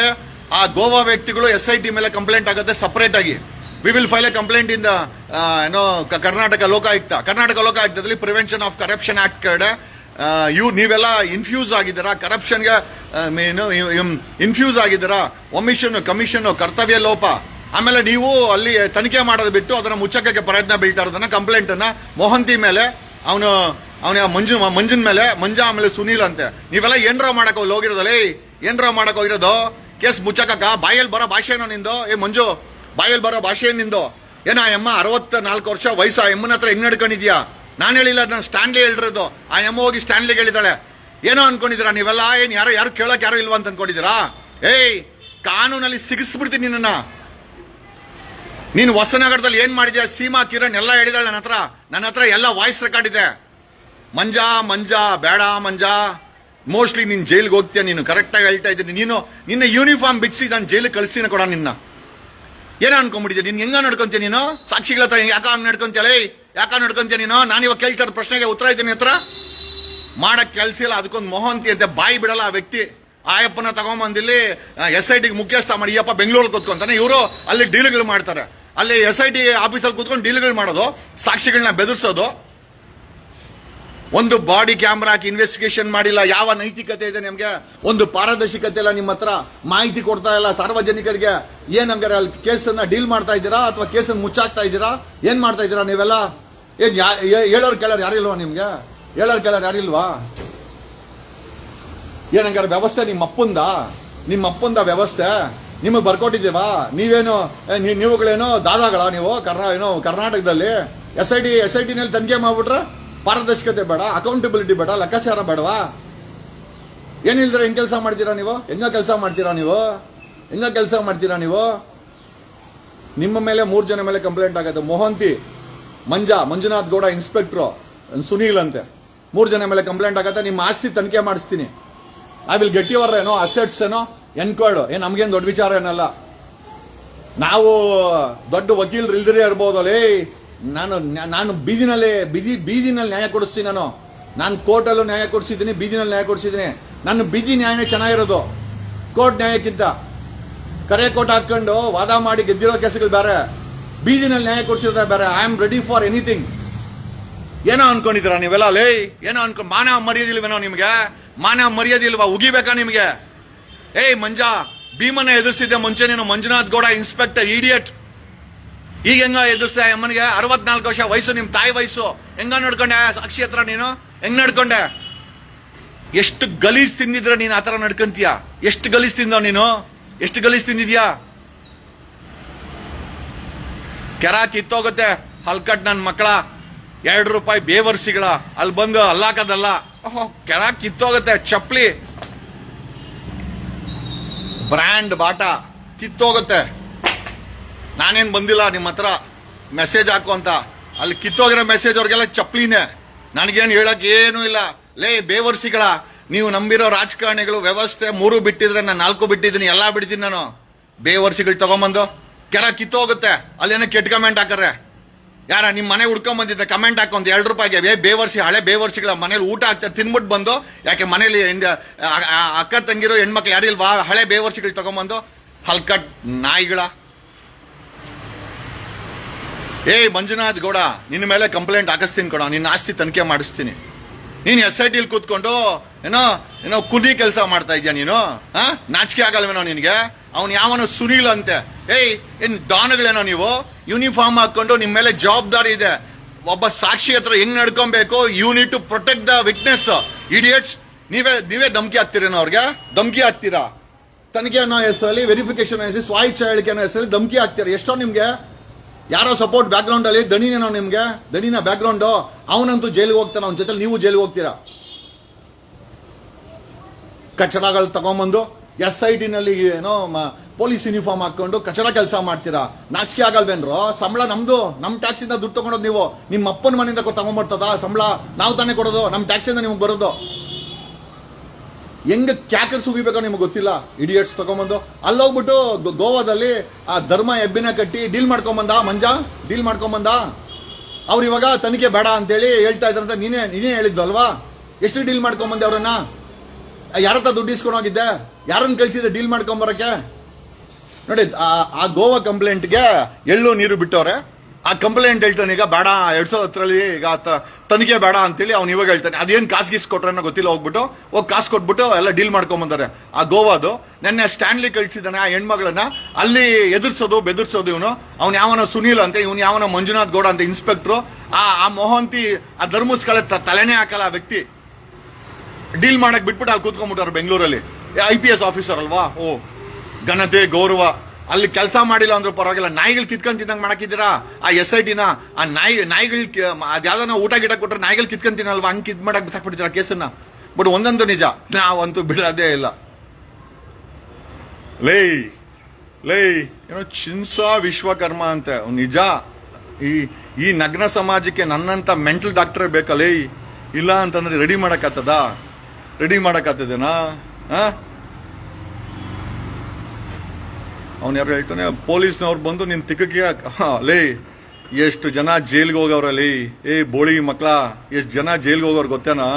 ಆ ಗೋವಾ ವ್ಯಕ್ತಿಗಳು SIT ಮೇಲೆ ಕಂಪ್ಲೇಂಟ್ ಆಗುತ್ತೆ ಸಪರೇಟ್ ಆಗಿ. We will file a complaint in the Karnataka ಲೋಕಾಯುಕ್ತದಲ್ಲಿ ಪ್ರಿವೆನ್ಷನ್ ಆಫ್ ಕರಪ್ಷನ್ ಆಕ್ಟ್ ಕಡೆ. ನೀವೆಲ್ಲ ಇನ್ಫ್ಯೂಸ್ ಆಗಿದ್ದೀರಾ ಕರಪ್ಷನ್ಗೆ, ಇನ್ಫ್ಯೂಸ್ ಆಗಿದ್ದೀರಾ. ಒಮಿಷನ್, ಕಮಿಷನ್, ಕರ್ತವ್ಯ ಲೋಪ. ಆಮೇಲೆ ನೀವು ಅಲ್ಲಿ ತನಿಖೆ ಮಾಡೋದು ಬಿಟ್ಟು ಅದನ್ನ ಮುಚ್ಚಕ್ಕೆ ಪ್ರಯತ್ನ ಬೀಳ್ತಾ ಇರೋದನ್ನ ಕಂಪ್ಲೇಂಟ್ ಅನ್ನ ಮೊಹಂತಿ ಮೇಲೆ, ಅವನ ಮಂಜುನ್ ಮೇಲೆ, ಆಮೇಲೆ ಸುನೀಲ್ ಅಂತೆ. ನೀವೆಲ್ಲ ಏನ್ರ ಮಾಡಕ್ ಹೋಗಿರೋದಲ್ಲ? ಏನ್ರ ಮಾಡಕ್ ಹೋಗಿರೋದು? ಕೇಸ್ ಮುಚ್ಚಕ್ಕ ಬಾಯಲ್ಲಿ ಬರೋ ಭಾಷೆ ಏನೋ ನಿಂದು? ಮಂಜು, ಬಾಯಲ್ಲಿ ಬರೋ ಭಾಷೆ ಏನ್ ನಿಂದು? ಏನೋ ಎಮ್ಮ 64 ವರ್ಷ ವಯಸ್ಸು ಆ ಎಮ್ಮನ ಹತ್ರ ಹೆಂಗ್ ನಡ್ಕೊಂಡಿದ್ಯಾ? ನಾನು ಹೇಳಿಲ್ಲ, ನಾನು ಸ್ಟ್ಯಾನ್ಲಿ ಹೇಳಿರೋದು. ಆ ಎಮ್ಮ ಹೋಗಿ ಸ್ಟ್ಯಾನ್ಲಿಗೆ ಹೇಳಿದಾಳೆ. ಏನೋ ಅನ್ಕೊಂಡಿದ್ದೀರಾ ನೀವೆಲ್ಲ? ಏನ್ ಯಾರು ಕೇಳಕ್ ಯಾರು ಇಲ್ವಾ ಅಂತ ಅನ್ಕೊಂಡಿದ್ದೀರಾ? ಕಾನೂನಲ್ಲಿ ಸಿಗಿಸ್ಬಿಡ್ತೀನಿ ನಿನ್ನ. ನೀನು ಹೊಸನಗರದಲ್ಲಿ ಏನ್ ಮಾಡಿದ್ಯಾ? ಸೀಮಾ ಕಿರಣ್ ಎಲ್ಲ ಹೇಳಿದಾಳೆ ನನ್ನ ಹತ್ರ ಎಲ್ಲ ವಾಯ್ಸ್ ರೆಕಾರ್ಡ್ ಇದೆ. ಮಂಜಾ ಬೇಡ ಮಂಜಾ, ಮೋಸ್ಟ್ಲಿ ನೀನ್ ಜೈಲ್ಗೆ ಹೋಗ್ತೀಯ. ನೀನು ಕರೆಕ್ಟ್ ಆಗಿ ಹೇಳ್ತಾ ಇದ್ದೀನಿ. ನಿನ್ನ ಯೂನಿಫಾರ್ಮ್ ಬಿಡಿಸಿ ನಾನು ಜೈಲಿಗೆ ಕಳಿಸ್ತೀನಿ ಕೊಡ. ನಿನ್ನ ಏನೋ ಅನ್ಕೊಂಡ್ಬಿಟ್ಟಿದ್ಯಾ? ನೀನ್ ಹೆಂಗ ನಡ್ಕೊಂತೀಯ ನೀನು? ಸಾಕ್ಷಿಗಳ ಹತ್ರ ಯಾಕ ಹಂಗ್ ನಡ್ಕೊಂತೀಯ ನೀನು? ನಾನು ಇವಾಗ ಕೇಳ್ತಾ ಪ್ರಶ್ನೆಗೆ ಉತ್ತರ ಇದ್ದೀನಿ. ಹತ್ರ ಮಾಡಕ್ ಕೆಲ್ಸ ಇಲ್ಲ. ಅದಕ್ಕೊಂದು ಮೊಹಂತಿ ಅಂತೆ, ಬಾಯಿ ಬಿಡಲ್ಲ ಆ ವ್ಯಕ್ತಿ. ಆಯಪ್ಪನ ತಗೊಂಬಂದಿಲ್ಲಿ SIT ಮುಖ್ಯಸ್ಥ ಮಾಡಿ. ಈ ಅಪ್ಪ ಬೆಂಗಳೂರಲ್ಲಿ ಕೂತ್ಕೊಂತಾನೆ, ಇವರು ಅಲ್ಲಿ ಡೀಲ್ಗಳು ಮಾಡ್ತಾರೆ. ಅಲ್ಲಿ SIT ಆಫೀಸಲ್ಲಿ ಕೂತ್ಕೊಂಡು ಡೀಲ್ಗಳು ಮಾಡೋದು, ಸಾಕ್ಷಿಗಳನ್ನ ಬೆದರ್ಸೋದು. ಒಂದು ಬಾಡಿ ಕ್ಯಾಮ್ರಾ ಹಾಕಿ ಇನ್ವೆಸ್ಟಿಗೇಷನ್ ಮಾಡಿಲ್ಲ. ಯಾವ ನೈತಿಕತೆ ಇದೆ ನಿಮ್ಗೆ? ಒಂದು ಪಾರದರ್ಶಕತೆ ಇಲ್ಲ ನಿಮ್ಮ ಹತ್ರ. ಮಾಹಿತಿ ಕೊಡ್ತಾ ಇಲ್ಲ ಸಾರ್ವಜನಿಕರಿಗೆ. ಏನ್ ಹಂಗಾರೆ ಅಲ್ಲಿ ಕೇಸನ್ನ ಡೀಲ್ ಮಾಡ್ತಾ ಇದ್ದೀರಾ ಅಥವಾ ಕೇಸನ್ನ ಮುಚ್ಚಾಕ್ತಾ ಇದ್ದೀರಾ? ಏನ್ ಮಾಡ್ತಾ ಇದ್ದೀರಾ ನೀವೆಲ್ಲ? ಏನ್ ಹೇಳೋರ್ ಕೇಳೋರು ಯಾರಿಲ್ವಾ ನಿಮ್ಗೆ? ಯಾರಿಲ್ವಾ? ಏನಂಗಾರೆ ವ್ಯವಸ್ಥೆ ನಿಮ್ಮ ಅಪ್ಪಂದ ವ್ಯವಸ್ಥೆ ನಿಮಗೆ ಬರ್ಕೊಟ್ಟಿದ್ದೀವಾ? ನೀವುಗಳೇನೋ ದಾದಾಗಳ ನೀವು ಕರ್ನಾಟಕದಲ್ಲಿ SIT ನಲ್ಲಿ ತನಿಖೆ ಮಾಡ್ಬಿಟ್ರೆ ಪಾರದರ್ಶಕತೆ ಬೇಡ, ಅಕೌಂಟಬಿಲಿಟಿ ಬೇಡ, ಲೆಕ್ಕಾಚಾರ ಬೇಡವಾ? ಏನಿಲ್ದ್ರೆ ಹೆಂಗ್ ಕೆಲಸ ಮಾಡ್ತೀರಾ ನೀವು? ಹೆಂಗ ಕೆಲಸ ಮಾಡ್ತೀರಾ ನೀವು? ನಿಮ್ಮ ಮೇಲೆ 3 ಜನ ಮೇಲೆ ಕಂಪ್ಲೇಂಟ್ ಆಗತ್ತೆ. ಮೊಹಂತಿ, ಮಂಜುನಾಥ್ ಗೌಡ, ಇನ್ಸ್ಪೆಕ್ಟ್ರು ಸುನೀಲ್ ಅಂತೆ. 3 ಜನ ಮೇಲೆ ಕಂಪ್ಲೇಂಟ್ ಆಗತ್ತೆ. ನಿಮ್ಮ ಆಸ್ತಿ ತನಿಖೆ ಮಾಡಿಸ್ತೀನಿ. I will get your assets enquired. ಏನ್ ದೊಡ್ಡ ವಿಚಾರ ಏನಲ್ಲ. ನಾವು ದೊಡ್ಡ ವಕೀಲರು ಇಲ್ದಿರೇ ಇರ್ಬೋದಲ್ಲೇ. ನಾನು ಬೀದಿನಲ್ಲಿ ನ್ಯಾಯ ಕೊಡಿಸ್ತೀನಿ. ನಾನು ಕೋರ್ಟಲ್ಲೂ ನ್ಯಾಯ ಕೊಡಿಸಿದ್ದೀನಿ, ಬೀದಿನಲ್ಲಿ ನ್ಯಾಯ ಕೊಡಿಸಿದ್ದೀನಿ. ನನ್ನ ಬೀದಿ ನ್ಯಾಯನೇ ಚೆನ್ನಾಗಿರೋದು ಕೋರ್ಟ್ ನ್ಯಾಯಕ್ಕಿಂತ. ಕರೆ ಕೋರ್ಟ್ ಹಾಕೊಂಡು ವಾದ ಮಾಡಿ ಗೆದ್ದಿರೋ ಕೇಸುಗಳು ಬೇರೆ, ಬೀದಿನಲ್ಲಿ ನ್ಯಾಯ ಕೊಡಿಸಿರೋದೇ ಬೇರೆ. I am ready for anything. ಏನೋ ಅನ್ಕೊಂಡಿದ್ದೀರಾ ನೀವೆಲ್ಲ? ಏನೋ ಮಾನವ ಮರ್ಯಾದಿಲ್ವೇನೋ ನಿಮ್ಗೆ? ಮಾನವ ಮರ್ಯಾದಿಲ್ವಾ? ಉಗಿಬೇಕಾ ನಿಮ್ಗೆ? ಮಂಜಾ, ಭೀಮನ ಎದುರಿಸಿದ್ದೆ ಮುಂಚೆ ನೀನು. Manjunath Gowda inspector idiot. ಈಗ ಹೆಂಗ ಎದುರಿಸ್ದೆ ಅಮ್ಮನಿಗೆ? 64 ವರ್ಷ ವಯಸ್ಸು, ನಿಮ್ ತಾಯಿ ವಯಸ್ಸು. ಹೆಂಗ ನಡ್ಕೊಂಡೆ ಸಾಕ್ಷಿ ಹತ್ರ? ನೀನು ಹೆಂಗ್ ನಡ್ಕೊಂಡೆ? ಎಷ್ಟು ಗಲೀಜ್ ತಿಂದಿದ್ರೆ ನೀನು ಆತರ ನಡ್ಕೊಂತೀಯ? ಎಷ್ಟು ಗಲೀಜ್ ತಿಂದಿದ್ಯಾ? ಕೆರ ಕಿತ್ತೋಗುತ್ತೆ. ಹಲ್ಕಟ್ ನನ್ ಮಕ್ಕಳ, ₹2 ಬೇವರ್ಸಿಗಳ ಅಲ್ಲಿ ಬಂದು ಅಲ್ಲಾಕದಲ್ಲ. ಕೆರ ಕಿತ್ತೋಗುತ್ತೆ. ಚಪ್ಲಿ ಬ್ರ್ಯಾಂಡ್ ಬಾಟಾ ಕಿತ್ತೋಗುತ್ತೆ. ನಾನೇನ್ ಬಂದಿಲ್ಲ ನಿಮ್ಮ ಹತ್ರ ಮೆಸೇಜ್ ಹಾಕು ಅಂತ. ಅಲ್ಲಿ ಕಿತ್ತೋಗಿರೋ ಮೆಸೇಜ್ ಅವ್ರಿಗೆಲ್ಲ ಚಪ್ಲಿನೇ. ನನಗೇನು ಹೇಳಕ್ ಏನೂ ಇಲ್ಲ. ಬೇವರ್ಸಿಗಳ, ನೀವು ನಂಬಿರೋ ರಾಜಕಾರಣಿಗಳು ವ್ಯವಸ್ಥೆ 3 ಬಿಟ್ಟಿದ್ರೆ ನಾನು 4 ಬಿಟ್ಟಿದ್ದೀನಿ. ಎಲ್ಲ ಬಿಡ್ತೀನಿ ನಾನು. ಬೇವರ್ಸಿಗಳು ತಗೊಂಬಂದು ಕೆರ ಕಿತ್ತೋಗುತ್ತೆ, ಅಲ್ಲೇನೋ ಕೆಟ್ಟ ಕಮೆಂಟ್ ಹಾಕರೆ. ಯಾರ ನಿಮ್ಮ ಮನೆ ಹುಡ್ಕೊಂಡ್ ಬಂದಿದ್ದೆ ಕಮೆಂಟ್ ಹಾಕೊಂಡ್ ₹2 ಬೇವರ್ಸಿ, ಹಳೆ ಬೇವರ್ಸಿಗಳ ಮನೇಲಿ ಊಟ ಹಾಕ್ತಾರೆ ತಿನ್ಬಿಟ್ಟು ಬಂದು, ಯಾಕೆ ಮನೇಲಿ ಅಕ್ಕ ತಂಗಿರೋ ಹೆಣ್ಮಕ್ಳು ಯಾರಿಲ್ವಾ ಹಳೆ ಬೇವರ್ಸಿಗಳು ತಗೊಂಬಂದು ಹಲ್ಕಟ್ ನಾಯಿಗಳ. ಏಯ್ ಮಂಜುನಾಥ್ ಗೌಡ, ನಿನ್ನ ಮೇಲೆ ಕಂಪ್ಲೇಂಟ್ ಹಾಕಿಸ್ತೀನಿ ಕೊಡ, ನಿನ್ನ ಆಸ್ತಿ ತನಿಖೆ ಮಾಡಿಸ್ತೀನಿ. ನೀನು SIT ಕೂತ್ಕೊಂಡು ಏನೋ ಏನೋ ಕುನಿ ಕೆಲಸ ಮಾಡ್ತಾ ಇದೀಯ ನೀನು. ನಾಚಿಕೆ ಆಗಲ್ವೇನೋ ನಿನಗೆ? ಅವನು ಯಾವನೋ ಸುನೀಲ್ ಅಂತೆ. ಏಯ್ ಏನ್ ಡಾನ್ಗಳೇನೋ ನೀವು? ಯೂನಿಫಾರ್ಮ್ ಹಾಕೊಂಡು ನಿಮ್ಮ ಮೇಲೆ ಜವಾಬ್ದಾರಿ ಇದೆ. ಒಬ್ಬ ಸಾಕ್ಷಿ ಹತ್ರ ಹೆಂಗ್ ನಡ್ಕೊಬೇಕು, you need to protect the witness. Idiots, ನೀವೇ ಧಮಕಿ ಹಾಕ್ತೀರೇನೋ ಅವ್ರಿಗೆ? ಧಮಕಿ ಹಾಕ್ತೀರಾ? ತನಿಖೆ ಅನ್ನೋ ಹೆಸರಲ್ಲಿ, ವೆರಿಫಿಕೇಶನ್ ಹೆಸರಲ್ಲಿ, ಸ್ವಾಯಿಚ್ಛ ಹೇಳಿಕೆ ಅನ್ನೋ ಹೆಸರಲ್ಲಿ ಧಮಕಿ ಹಾಕ್ತೀರಾ. ಎಷ್ಟೋ ನಿಮ್ಗೆ ಯಾರೋ ಸಪೋರ್ಟ್ ಬ್ಯಾಕ್ ಗ್ರೌಂಡ್ ಅಲ್ಲಿ ದಣಿನೇನೋ ನಿಮ್ಗೆ, ದಣಿನ ಬ್ಯಾಕ್ ಗ್ರೌಂಡ್. ಅವನಂತೂ ಜೈಲಿಗೆ ಹೋಗ್ತಾನೆ, ಅವನ ಜೊತೆ ನೀವು ಜೈಲಿಗೆ ಹೋಗ್ತೀರಾ. ಕಚಡಗಳು ತಗೊಂಬಂದು SIT ನಲ್ಲಿ ಏನೋ ಪೊಲೀಸ್ ಯೂನಿಫಾರ್ಮ್ ಹಾಕೊಂಡು ಕಚಡ ಕೆಲಸ ಮಾಡ್ತೀರಾ. ನಾಚಿಕೆ ಆಗಲ್ವೇನ್ರೋ? ಸಂಬಳ ನಮ್ದು, ನಮ್ ಟ್ಯಾಕ್ಸ್ ಇಂದ ದುಡ್ಡು ತಗೊಂಡೋದು ನೀವು. ನಿಮ್ಮ ಅಪ್ಪನ ಮನೆಯಿಂದ ತಗೊಂಡ್ಬರ್ತದ ಸಂಬಳ? ನಾವು ತಾನೇ ಕೊಡೋದು, ನಮ್ ಟ್ಯಾಕ್ಸ್ ಇಂದ ನಿಮ್ಗೆ ಬರೋದು. ಹೆಂಗ ಕ್ಯಾಕರ್ ಸುಗಿಬೇಕೋ ನಿಮ್ಗೆ ಗೊತ್ತಿಲ್ಲ. ಇಡಿಯಟ್ಸ್ ತಗೊಂಬಂದು ಅಲ್ಲೋಗ್ಬಿಟ್ಟು ಗೋವಾದಲ್ಲಿ ಆ ಧರ್ಮ ಎಬ್ಬಿನ ಕಟ್ಟಿ ಡೀಲ್ ಮಾಡ್ಕೊಂಬಂದ ಡೀಲ್ ಮಾಡ್ಕೊಂಬಂದ. ಅವ್ರು ಇವಾಗ ತನಿಖೆ ಬೇಡ ಅಂತೇಳಿ ಹೇಳ್ತಾ ಇದ್ರಂತ ನೀನೇ ಹೇಳಿದ್ದು ಅಲ್ವಾ? ಎಷ್ಟು ಡೀಲ್ ಮಾಡ್ಕೊಂಬಂದೆ ಅವ್ರನ್ನ? ಯಾರತ್ರ ದುಡ್ಡು ಇಸ್ಕೊಂಡು ಹೋಗಿದ್ದೆ? ಯಾರನ್ನ ಕಳ್ಸಿದ್ದೆ ಡೀಲ್ ಮಾಡ್ಕೊಂಬರಕ್ಕೆ? ನೋಡಿ, ಆ ಗೋವಾ ಕಂಪ್ಲೇಂಟ್ಗೆ ಎಳ್ಳು ನೀರು ಬಿಟ್ಟವ್ರೆ. ಆ ಕಂಪ್ಲೇಂಟ್ ಹೇಳ್ತಾನೆ ಈಗ ಬೇಡ, 2010 ಈಗ ತನಿಖೆ ಬೇಡ ಅಂತೇಳಿ ಅವ್ನು ಇವಾಗ ಹೇಳ್ತಾನೆ. ಅದೇನು ಕಾಸು ಗೀಸ್ ಕೊಟ್ರೆ ಗೊತ್ತಿಲ್ಲ. ಹೋಗಿ ಕಾಸು ಕೊಟ್ಬಿಟ್ಟು ಎಲ್ಲ ಡೀಲ್ ಮಾಡ್ಕೊಂಬಂದಾರೆ. ಆ ಗೋವಾದು ನೆನ್ನೆ ಸ್ಟ್ಯಾನ್ಲಿ ಕಳ್ಸಿದ್ದಾನೆ ಆ ಹೆಣ್ಮಗಳನ್ನ. ಅಲ್ಲಿ ಎದುರ್ಸೋದು ಬೆದರ್ಸೋದು ಇವನು. ಅವ್ನು ಯಾವನೋ ಸುನೀಲ್ ಅಂತೆ, ಇವನು ಯಾವನೋ ಮಂಜುನಾಥ್ ಗೌಡ ಅಂತ ಇನ್ಸ್ಪೆಕ್ಟ್ರು. ಆ ಮೊಹಂತಿ ಆ ಧರ್ಮಸ್ಥಳ ತಲೆನೇ ಹಾಕಲ್ಲ ಆ ವ್ಯಕ್ತಿ. ಡೀಲ್ ಮಾಡಕ್ ಬಿಟ್ಬಿಟ್ಟು ಅಲ್ಲಿ ಕೂತ್ಕೊಂಡ್ಬಿಟ್ಟಾರೆ ಬೆಂಗಳೂರಲ್ಲಿ. IPS ಆಫೀಸರ್ ಅಲ್ವಾ? ಓ ಘನತೆ ಗೌರವ. ಅಲ್ಲಿ ಕೆಲಸ ಮಾಡಿಲ್ಲ ಅಂದ್ರೂ ಪರವಾಗಿಲ್ಲ, ನಾಯಿಗಳು ಕಿತ್ಕೊಂಡ್ ತಿನ್ನಂಗ್ ಮಾಡಕಿದ್ದೀರಾ ಆ SIT ನ. ಆ ನಾಯಿಗಳು ಅದ್ಯಾವ್ದನ್ನ ಊಟ ಗಿಡ ಕೊಟ್ರೆ ನಾಯಿಗಳು ಕಿತ್ಕೊಂಡ್ ತಿನ್ನಲ್ವಾ, ಹಂಗೆ ಕಿತ್ ಮಾಡಕ್ ಬಿಸಾಕ್ಬಿಟ್ಟಿದ್ದೀರಾ ಕೇಸನ್ನ. ಬಟ್ ಒಂದೊಂದು ನಿಜ, ನಾವಂತೂ ಬಿಡೋದೇ ಇಲ್ಲ. ಲೇ ಏನೋ ಚಿನ್ಸಾ ವಿಶ್ವಕರ್ಮ ಅಂತ ನಿಜ. ಈ ನಗ್ನ ಸಮಾಜಕ್ಕೆ ನನ್ನಂತ ಮೆಂಟಲ್ ಡಾಕ್ಟರ್ ಬೇಕಲ್ಲೇ. ಇಲ್ಲ ಅಂತಂದ್ರೆ ರೆಡಿ ಮಾಡಕ್ಕಾಗ್ತದೇನಾ? ಅವ್ನು ಯಾರು ಹೇಳ್ತಾನೆ, ಪೊಲೀಸ್ನವ್ರು ಬಂದು ನಿನ್ ತಿಕ್ಕಕ್ಕೆ ಲೇ ಎಷ್ಟು ಜನ ಜೈಲ್ಗೆ ಹೋಗವ್ರಲ್ಲಿ. ಬೋಳಿ ಮಕ್ಳ, ಎಷ್ಟು ಜನ ಜೈಲ್ಗೆ ಹೋಗೋರು ಗೊತ್ತೇನಾ?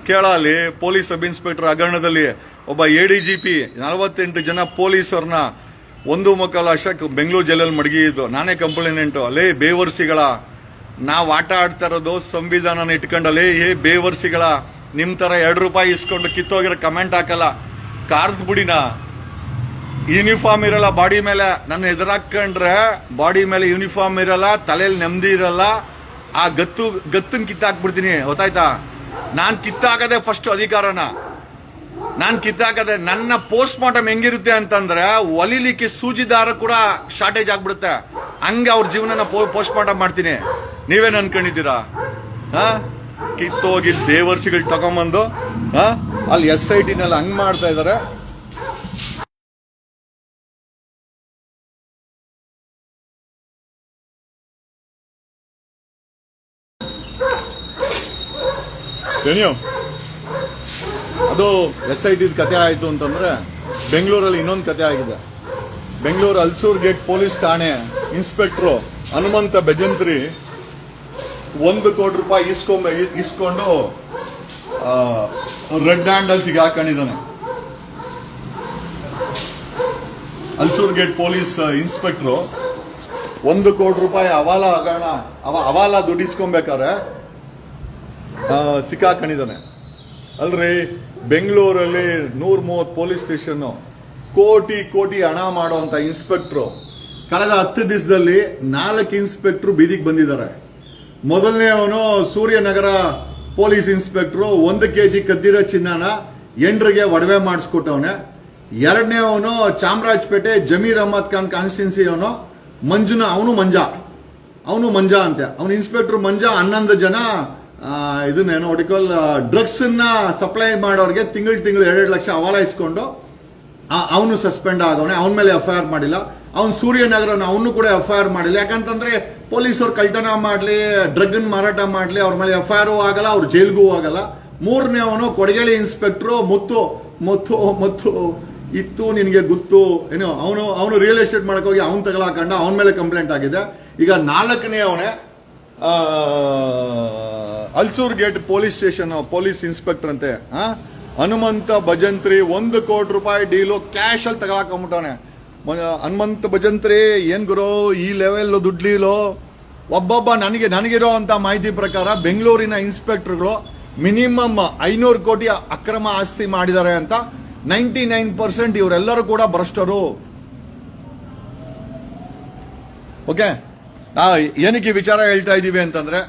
ಕೇಳಲಿ. ಪೊಲೀಸ್ ಸಬ್ ಇನ್ಸ್ಪೆಕ್ಟರ್ ಹಗರಣದಲ್ಲಿ ಒಬ್ಬ ADGP 48 ಜನ ಪೊಲೀಸವ್ರನ್ನ 1.25 ಲಕ್ಷ ಬೆಂಗಳೂರು ಜೈಲಲ್ಲಿ ಮಡಗಿದ್ದು. ನಾನೇ ಕಂಪ್ಲೇಂಟು. ಅಲ್ಲೇ ಬೇವರ್ಸಿಗಳ, ನಾವು ಆಟ ಆಡ್ತಾ ಇರೋದು ಸಂವಿಧಾನನ ಇಟ್ಕೊಂಡಲ್ಲೇ. ಬೇವರ್ಸಿಗಳ, ನಿಮ್ ತರ ₹2 ಇಸ್ಕೊಂಡು ಕಿತ್ತೋಗಿರೋ ಕಮೆಂಟ್ ಹಾಕಲ್ಲ. ಕಾರ್ದ್ ಬುಡಿನ ಯೂನಿಫಾರ್ಮ್ ಇರಲ್ಲ ಬಾಡಿ ಮೇಲೆ. ನನ್ನ ಎದುರಾಕೊಂಡ್ರೆ ಬಾಡಿ ಮೇಲೆ ಯೂನಿಫಾರ್ಮ್ ಇರಲ್ಲ, ತಲೆಯಲ್ಲಿ ನೆಮ್ಮದಿ ಇರಲ್ಲ. ಆ ಗತ್ತನ್ ಕಿತ್ತಾಕ್ಬಿಡ್ತೀನಿ, ಗೊತ್ತಾಯ್ತಾ? ನಾನ್ ಕಿತ್ತಾಕದೆ ಫಸ್ಟ್ ಅಧಿಕಾರನ. ನಾನ್ ಕಿತ್ತಾಕದೆ. ನನ್ನ ಪೋಸ್ಟ್ ಮಾರ್ಟಮ್ ಹೆಂಗಿರುತ್ತೆ ಅಂತಂದ್ರೆ ಒಲಿಲಿಕ್ಕೆ ಸೂಜಿದಾರ ಕೂಡ ಶಾರ್ಟೇಜ್ ಆಗ್ಬಿಡುತ್ತೆ. ಹಂಗೆ ಅವ್ರ ಜೀವನನ ಪೋಸ್ಟ್ ಮಾರ್ಟಮ್ ಮಾಡ್ತೀನಿ. ನೀವೇನ್ ಅನ್ಕೊಂಡಿದ್ದೀರಾ? ಕಿತ್ತೋಗಿ ದೇವರ್ಸಿಗಳು ತಗೊಂಬಂದು ಅಲ್ಲಿ SIT ನಲ್ಲಿ ಹಂಗ್ ಮಾಡ್ತಾ ಇದಾರೆ. ಅದು SIT ಕತೆ ಆಯ್ತು ಅಂತಂದ್ರೆ ಬೆಂಗಳೂರಲ್ಲಿ ಇನ್ನೊಂದು ಕತೆ ಆಗಿದೆ. ಬೆಂಗಳೂರು ಅಲ್ಸೂರ್ ಗೇಟ್ ಪೊಲೀಸ್ ಠಾಣೆ ಇನ್ಸ್ಪೆಕ್ಟ್ರು ಹನುಮಂತ ಬೆಜಂತ್ರಿ ₹1 ಕೋಟಿ ಇಸ್ಕೊಂಡು ರೆಡ್ ಹ್ಯಾಂಡಲ್ಸಿಗೆ ಹಾಕೊಂಡಿದ್ದಾನೆ. ಅಲ್ಸೂರ್ ಗೇಟ್ ಪೊಲೀಸ್ ಇನ್ಸ್ಪೆಕ್ಟ್ರು ₹1 ಕೋಟಿ ಹವಾಲ ದುಡ್ಡು ಇಸ್ಕೊಬೇಕಾರೆ ಸಿಕ್ಕಾಕೊಂಡಿದ್ದಾನೆ. ಅಲ್ರಿ, ಬೆಂಗಳೂರಲ್ಲಿ 130 ಪೊಲೀಸ್ ಸ್ಟೇಷನ್, ಕೋಟಿ ಹಣ ಮಾಡುವಂತ ಇನ್ಸ್ಪೆಕ್ಟ್ರು ಕಳೆದ 10 ದಿವಸದಲ್ಲಿ 4 ಇನ್ಸ್ಪೆಕ್ಟ್ರು ಬೀದಿಗೆ ಬಂದಿದ್ದಾರೆ. ಮೊದಲನೇ ಅವನು ಸೂರ್ಯನಗರ ಪೊಲೀಸ್ ಇನ್ಸ್ಪೆಕ್ಟ್ರು 1 kg ಕದ್ದಿರೋ ಚಿನ್ನನ ಎಂಡ್ರಿಗೆ ಒಡವೆ ಮಾಡಿಸ್ಕೊಟ್ಟವನೆ. ಎರಡನೇ ಅವನು ಚಾಮರಾಜಪೇಟೆ ಜಮೀರ್ ಅಹಮದ್ ಖಾನ್ ಕಾನ್ಸ್ಟಿಟ್ಯೂನ್ಸಿ ಅವನು ಅವನು ಮಂಜಾ ಅಂತೆ. ಅವನು ಇನ್ಸ್ಪೆಕ್ಟರ್ ಮಂಜಾ 11 ಜನ ಇದನ್ನೇನು ಒಡಿಕಲ್ ಡ್ರಗ್ಸ್ ನ ಸಪ್ಲೈ ಮಾಡೋರಿಗೆ ತಿಂಗಳು 2 ಲಕ್ಷ ಹವಾಲ ಇಸ್ಕೊಂಡು ಅವನು ಸಸ್ಪೆಂಡ್ ಆಗವನೆ. ಅವನ ಮೇಲೆ FIR ಮಾಡಿಲ್ಲ. ಅವ್ನು ಸೂರ್ಯನಗರ ಅವನು ಕೂಡ FIR ಮಾಡಿಲ್ಲ. ಯಾಕಂತಂದ್ರೆ ಪೊಲೀಸರು ಕಳ್ತನ ಮಾಡ್ಲಿ, ಡ್ರಗ್ ಮಾರಾಟ ಮಾಡ್ಲಿ, ಅವ್ರ ಮೇಲೆ FIR ಆಗಲ್ಲ, ಅವ್ರ ಜೈಲ್ಗೂ ಆಗಲ್ಲ. ಮೂರನೇ ಅವನು ಕೊಡಗೇಳಿ ಇನ್ಸ್ಪೆಕ್ಟ್ರು ಮುತ್ತು ಇತ್ತು ನಿನಗೆ ಗೊತ್ತು ಏನೋ ಅವನು ರಿಯಲ್ ಎಸ್ಟೇಟ್ ಮಾಡಕ್ ಹೋಗಿ ಅವನ್ ತಗಲಾಕಂಡ ಅವನ ಮೇಲೆ ಕಂಪ್ಲೇಂಟ್ ಆಗಿದೆ. ಈಗ 4ನೇ ಅವನೇ Ulsoor gate police station police inspector ಅಂತೆ ಹನುಮಂತ ಭಜಂತ್ರಿ 1 ಕೋಟಿ ರೂಪಾಯಿ ಡೀಲು ಕ್ಯಾಶ್ ಅಲ್ಲಿ ತಗೊಳಕೊಂಬಿಟ್ಟವನೆ. ಹನುಮಂತ ಭಜಂತ್ರಿ ಏನ್ ಗುರು ಈ ಲೆವೆಲ್ ದುಡ್ಲೀಲೋ. ಒಬ್ಬೊಬ್ಬ ನನಗಿರೋ ಅಂತ ಮಾಹಿತಿ ಪ್ರಕಾರ ಬೆಂಗಳೂರಿನ ಇನ್ಸ್ಪೆಕ್ಟರ್ಗಳು ಮಿನಿಮಮ್ 500 ಕೋಟಿ ಅಕ್ರಮ ಆಸ್ತಿ ಮಾಡಿದ್ದಾರೆ ಅಂತ. 99% ಇವರೆಲ್ಲರೂ ಕೂಡ ಭ್ರಷ್ಟರು. ಓಕೆ, ಏನಕ್ಕೆ ವಿಚಾರ ಹೇಳ್ತಾ ಇದೀವಿ ಅಂತಂದ್ರೆ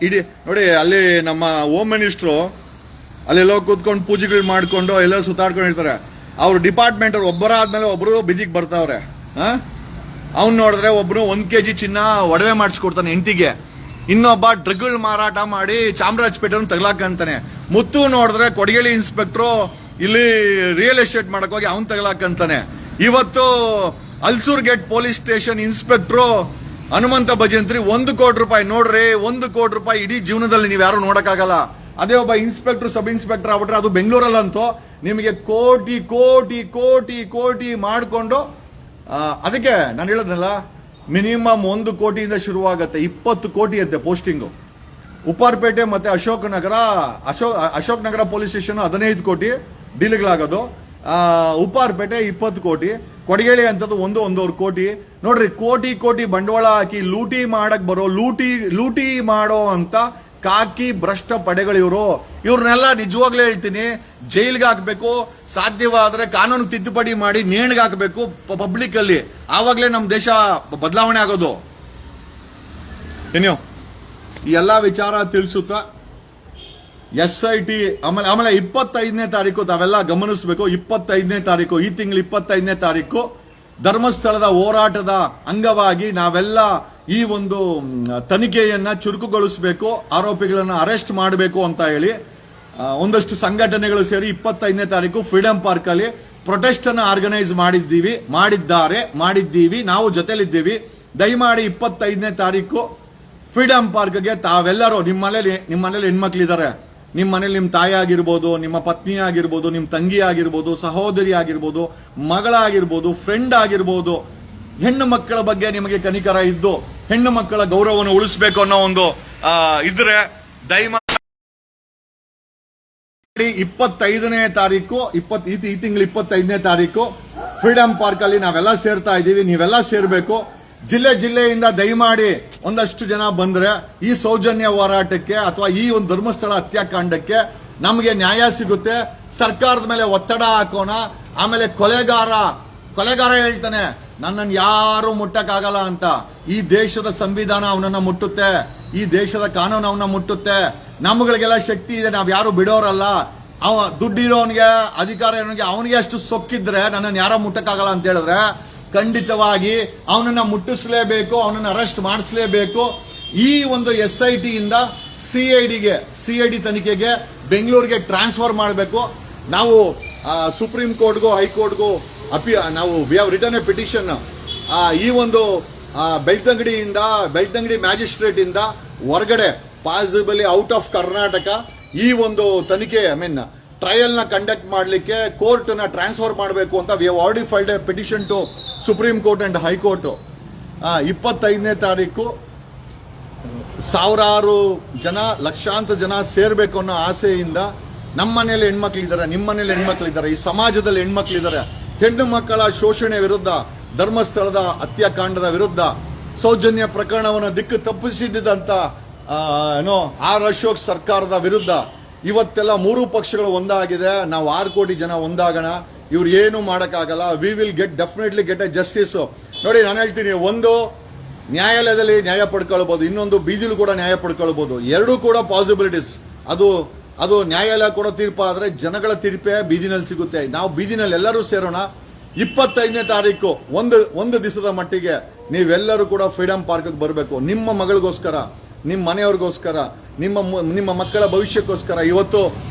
ಇಡೀ ನೋಡಿ ಅಲ್ಲಿ ನಮ್ಮ ಹೋಮ್ ಮಿನಿಸ್ಟ್ರು ಅಲ್ಲೆಲ್ಲೋ ಕೂತ್ಕೊಂಡು ಪೂಜೆಗಳು ಮಾಡ್ಕೊಂಡು ಎಲ್ಲರೂ ಸುತ್ತಾಡ್ಕೊಂಡಿರ್ತಾರೆ. ಅವ್ರ ಡಿಪಾರ್ಟ್ಮೆಂಟ್ ಅವ್ರು ಒಬ್ಬರಾದ್ಮೇಲೆ ಒಬ್ರು ಬಿದಿಗೆ ಬರ್ತಾವ್ರೆ. ಅವ್ನು ನೋಡಿದ್ರೆ ಒಬ್ರು 1 kg ಚಿನ್ನ ಒಡವೆ ಮಾಡಿಸ್ಕೊಡ್ತಾನೆ ಹೆಂಡತಿಗೆ. ಇನ್ನೊಬ್ಬ ಡ್ರಗ್ಗಳು ಮಾರಾಟ ಮಾಡಿ ಚಾಮರಾಜಪೇಟೆ ತಗಲಾಕಂತಾನೆ. ಮುತ್ತು ನೋಡಿದ್ರೆ ಕೊಡಗೇಳಿ ಇನ್ಸ್ಪೆಕ್ಟ್ರು ಇಲ್ಲಿ ರಿಯಲ್ ಎಸ್ಟೇಟ್ ಮಾಡಕ್ ಹೋಗಿ ಅವ್ನು ತಗಲಾಕಂತಾನೆ. ಇವತ್ತು Ulsoor gate police station inspector Hanumantha Bhajantri 1 ಕೋಟಿ ರೂಪಾಯಿ ನೋಡ್ರಿ. 1 ಕೋಟಿ ರೂಪಾಯಿ ಇಡೀ ಜೀವನದಲ್ಲಿ ನೀವು ಯಾರು ನೋಡಕ್ಕಾಗಲ್ಲ. ಅದೇ ಒಬ್ಬ ಇನ್ಸ್ಪೆಕ್ಟರ್ ಸಬ್ ಇನ್ಸ್ಪೆಕ್ಟರ್ ಆಗ್ಬಿಟ್ರೆ ಅದು ಬೆಂಗಳೂರಲ್ಲಂತೂ ನಿಮಗೆ ಕೋಟಿ ಕೋಟಿ ಕೋಟಿ ಕೋಟಿ ಮಾಡಿಕೊಂಡು ಅದಕ್ಕೆ ನಾನು ಹೇಳೋದಲ್ಲ, ಮಿನಿಮಮ್ 1 ಕೋಟಿಯಿಂದ ಶುರುವಾಗತ್ತೆ. 20 ಕೋಟಿ ಅಂತೆ ಪೋಸ್ಟಿಂಗು. ಉಪ್ಪಾರಪೇಟೆ ಮತ್ತೆ ಅಶೋಕ್ ನಗರ ಪೊಲೀಸ್ ಸ್ಟೇಷನ್ 15 ಕೋಟಿ ಡೀಲ್ಗಳಾಗೋದು. ಉಪ್ಪಾರಪೇಟೆ 20 ಕೋಟಿ, ಕೊಡಗೇಳಿ ಅಂತದ್ದು 1-1.5 ಕೋಟಿ. ನೋಡ್ರಿ, ಕೋಟಿ ಕೋಟಿ ಬಂಡವಾಳ ಹಾಕಿ ಲೂಟಿ ಮಾಡಕ್ ಬರೋ ಲೂಟಿ ಮಾಡೋ ಅಂತ ಕಾಕಿ ಭ್ರಷ್ಟ ಪಡೆಗಳು ಇವ್ರನ್ನೆಲ್ಲ ನಿಜವಾಗ್ಲೇ ಹೇಳ್ತೀನಿ ಜೈಲ್ಗೆ ಹಾಕ್ಬೇಕು. ಸಾಧ್ಯವಾದ್ರೆ ಕಾನೂನು ತಿದ್ದುಪಡಿ ಮಾಡಿ ನೇಣಿಗೆ ಹಾಕಬೇಕು ಪಬ್ಲಿಕ್ ಅಲ್ಲಿ. ಆವಾಗ್ಲೇ ನಮ್ಮ ದೇಶ ಬದಲಾವಣೆ ಆಗೋದು. ಏನೋ ಈ ಎಲ್ಲಾ ವಿಚಾರ ತಿಳಿಸುತ್ತಾ SIT ಆಮೇಲೆ 25ನೇ ತಾರೀಕು ತಾವೆಲ್ಲ ಗಮನಿಸಬೇಕು. 25ನೇ ತಾರೀಕು ಈ ತಿಂಗಳು 25ನೇ ತಾರೀಕು ಧರ್ಮಸ್ಥಳದ ಹೋರಾಟದ ಅಂಗವಾಗಿ ನಾವೆಲ್ಲ ಈ ಒಂದು ತನಿಖೆಯನ್ನ ಚುರುಕುಗೊಳಿಸಬೇಕು, ಆರೋಪಿಗಳನ್ನ ಅರೆಸ್ಟ್ ಮಾಡಬೇಕು ಅಂತ ಹೇಳಿ ಒಂದಷ್ಟು ಸಂಘಟನೆಗಳು ಸೇರಿ 25ನೇ ತಾರೀಕು ಫ್ರೀಡಂ ಪಾರ್ಕ್ ಅಲ್ಲಿ ಪ್ರೊಟೆಸ್ಟ್ ಅನ್ನ ಆರ್ಗನೈಸ್ ಮಾಡಿದ್ದೀವಿ. ನಾವು ಜೊತೆಲಿದ್ದೀವಿ. ದಯಮಾಡಿ 25ನೇ ತಾರೀಕು ಫ್ರೀಡಂ ಪಾರ್ಕ್ಗೆ ತಾವೆಲ್ಲರೂ ನಿಮ್ಮ ಮನೇಲಿ ಹೆಣ್ಮಕ್ಳಿದ್ದಾರೆ, ನಿಮ್ಮ ಮನೇಲಿ ನಿಮ್ಮ ತಾಯಿ ಆಗಿರ್ಬೋದು, ನಿಮ್ಮ ಪತ್ನಿ ಆಗಿರ್ಬೋದು, ನಿಮ್ಮ ತಂಗಿ ಆಗಿರ್ಬೋದು, ಸಹೋದರಿ ಆಗಿರ್ಬೋದು, ಮಗಳಾಗಿರ್ಬೋದು, ಫ್ರೆಂಡ್ ಆಗಿರ್ಬೋದು, ಹೆಣ್ಣು ಮಕ್ಕಳ ಬಗ್ಗೆ ನಿಮಗೆ ಕನಿಕರ ಇದ್ದು ಹೆಣ್ಣು ಮಕ್ಕಳ ಗೌರವವನ್ನು ಉಳಿಸಬೇಕು ಅನ್ನೋ ಒಂದು ಇದ್ರೆ ದಯಮಾಡಿ 25ನೇ ತಾರೀಕು ಈ ತಿಂಗಳು 25ನೇ ತಾರೀಕು ಫ್ರೀಡಂ ಪಾರ್ಕ್ ಅಲ್ಲಿ ನಾವೆಲ್ಲ ಸೇರ್ತಾ ಇದ್ದೀವಿ. ನೀವೆಲ್ಲ ಸೇರ್ಬೇಕು. ಜಿಲ್ಲೆಯಿಂದ ದಯಮಾಡಿ ಒಂದಷ್ಟು ಜನ ಬಂದ್ರೆ ಈ ಸೌಜನ್ಯ ಹೋರಾಟಕ್ಕೆ ಅಥವಾ ಈ ಒಂದು ಧರ್ಮಸ್ಥಳ ಹತ್ಯಾಕಾಂಡಕ್ಕೆ ನಮಗೆ ನ್ಯಾಯ ಸಿಗುತ್ತೆ. ಸರ್ಕಾರದ ಮೇಲೆ ಒತ್ತಡ ಹಾಕೋಣ. ಆಮೇಲೆ ಕೊಲೆಗಾರ ಹೇಳ್ತಾನೆ ನನ್ನನ್ನು ಯಾರು ಮುಟ್ಟಕ್ಕಾಗಲ್ಲ ಅಂತ. ಈ ದೇಶದ ಸಂವಿಧಾನ ಅವನನ್ನ ಮುಟ್ಟುತ್ತೆ, ಈ ದೇಶದ ಕಾನೂನು ಅವನ್ನ ಮುಟ್ಟುತ್ತೆ. ನಮ್ಗಳಿಗೆಲ್ಲ ಶಕ್ತಿ ಇದೆ, ನಾವ್ ಯಾರು ಬಿಡೋರಲ್ಲ. ಅವ ದುಡ್ಡಿರೋನ್ಗೆ ಅಧಿಕಾರ ಇರೋನ್ಗೆ ಅವನಿಗೆ ಅಷ್ಟು ಸೊಕ್ಕಿದ್ರೆ ನನ್ನನ್ನು ಯಾರೋ ಮುಟ್ಟಕ್ಕಾಗಲ್ಲ ಅಂತ ಹೇಳಿದ್ರೆ ಖಂಡಿತವಾಗಿ ಅವನನ್ನ ಮುಟ್ಟಿಸಲೇಬೇಕು, ಅವನನ್ನ ಅರೆಸ್ಟ್ ಮಾಡಿಸಲೇಬೇಕು. ಈ ಒಂದು SIT ಇಂದ CID ತನಿಖೆಗೆ ಬೆಂಗಳೂರಿಗೆ ಟ್ರಾನ್ಸ್ಫರ್ ಮಾಡಬೇಕು. ನಾವು ಸುಪ್ರೀಂ ಕೋರ್ಟ್ಗೂ ಹೈಕೋರ್ಟ್ಗೂ ನಾವು we have written a petition. ಈ ಒಂದು ಬೆಳ್ತಂಗಡಿ ಮ್ಯಾಜಿಸ್ಟ್ರೇಟ್ ಇಂದ ಹೊರಗಡೆ ಪಾಸಿಬಲಿ ಔಟ್ ಆಫ್ ಕರ್ನಾಟಕ ಈ ಒಂದು ತನಿಖೆ ಟ್ರಯಲ್ ನ ಕಂಡಕ್ಟ್ ಮಾಡಲಿಕ್ಕೆ ಕೋರ್ಟ್ ನ ಟ್ರಾನ್ಸ್ಫರ್ ಮಾಡಬೇಕು ಅಂತ we have already filed a petition to supreme court and high court. 25ನೇ ತಾರೀಕು ಸಾವಿರಾರು ಜನ, ಲಕ್ಷಾಂತರ ಜನ ಸೇರ್ಬೇಕು ಅನ್ನೋ ಆಸೆಯಿಂದ ನಮ್ಮ ಮನೇಲಿ ಹೆಣ್ಮಕ್ಳಿದ್ದಾರೆ, ನಿಮ್ಮ ಮನೇಲಿ ಹೆಣ್ಮಕ್ಳಿದ್ದಾರೆ, ಈ ಸಮಾಜದಲ್ಲಿ ಹೆಣ್ಮಕ್ಳಿದ್ದಾರೆ. ಹೆಣ್ಣು ಮಕ್ಕಳ ಶೋಷಣೆ ವಿರುದ್ಧ, ಧರ್ಮಸ್ಥಳದ ಹತ್ಯಾಕಾಂಡದ ವಿರುದ್ಧ, ಸೌಜನ್ಯ ಪ್ರಕರಣವನ್ನು ದಿಕ್ಕು ತಪ್ಪಿಸಿದ್ದಂತ ಆರ್ ಅಶೋಕ್ ಸರ್ಕಾರದ ವಿರುದ್ಧ ಇವತ್ತೆಲ್ಲ 3 ಪಕ್ಷಗಳು ಒಂದಾಗಿದೆ. ನಾವು 6 ಕೋಟಿ ಜನ ಒಂದಾಗೋಣ. ಇವ್ರು ಏನು ಮಾಡಕ್ಕಾಗಲ್ಲ. We will definitely get A justice. ನೋಡಿ, ನಾನು ಹೇಳ್ತೀನಿ, ಒಂದು ನ್ಯಾಯಾಲಯದಲ್ಲಿ ನ್ಯಾಯ ಪಡ್ಕೊಳ್ಬಹುದು, ಇನ್ನೊಂದು ಬೀದಿಲು ಕೂಡ ನ್ಯಾಯ ಪಡ್ಕೊಳ್ಬಹುದು. ಎರಡೂ ಕೂಡ ಪಾಸಿಬಿಲಿಟೀಸ್. ಅದು ನ್ಯಾಯಾಲಯ ಕೊಡೋ ತೀರ್ಪು ಆದ್ರೆ ಜನಗಳ ತೀರ್ಪೇ ಬೀದಿನಲ್ಲಿ ಸಿಗುತ್ತೆ. ನಾವು ಬೀದಿನಲ್ಲಿ ಎಲ್ಲರೂ ಸೇರೋಣ. 25ನೇ ತಾರೀಕು ಒಂದು ದಿವಸದ ಮಟ್ಟಿಗೆ ನೀವೆಲ್ಲರೂ ಕೂಡ ಫ್ರೀಡಂ ಪಾರ್ಕ್ ಬರಬೇಕು. ನಿಮ್ಮ ಮಗಳಿಗೋಸ್ಕರ, ನಿಮ್ಮ ಮನೆಯವ್ರಿಗೋಸ್ಕರ, ನಿಮ್ಮ ಮಕ್ಕಳ ಭವಿಷ್ಯಕ್ಕೋಸ್ಕರ. ಇವತ್ತು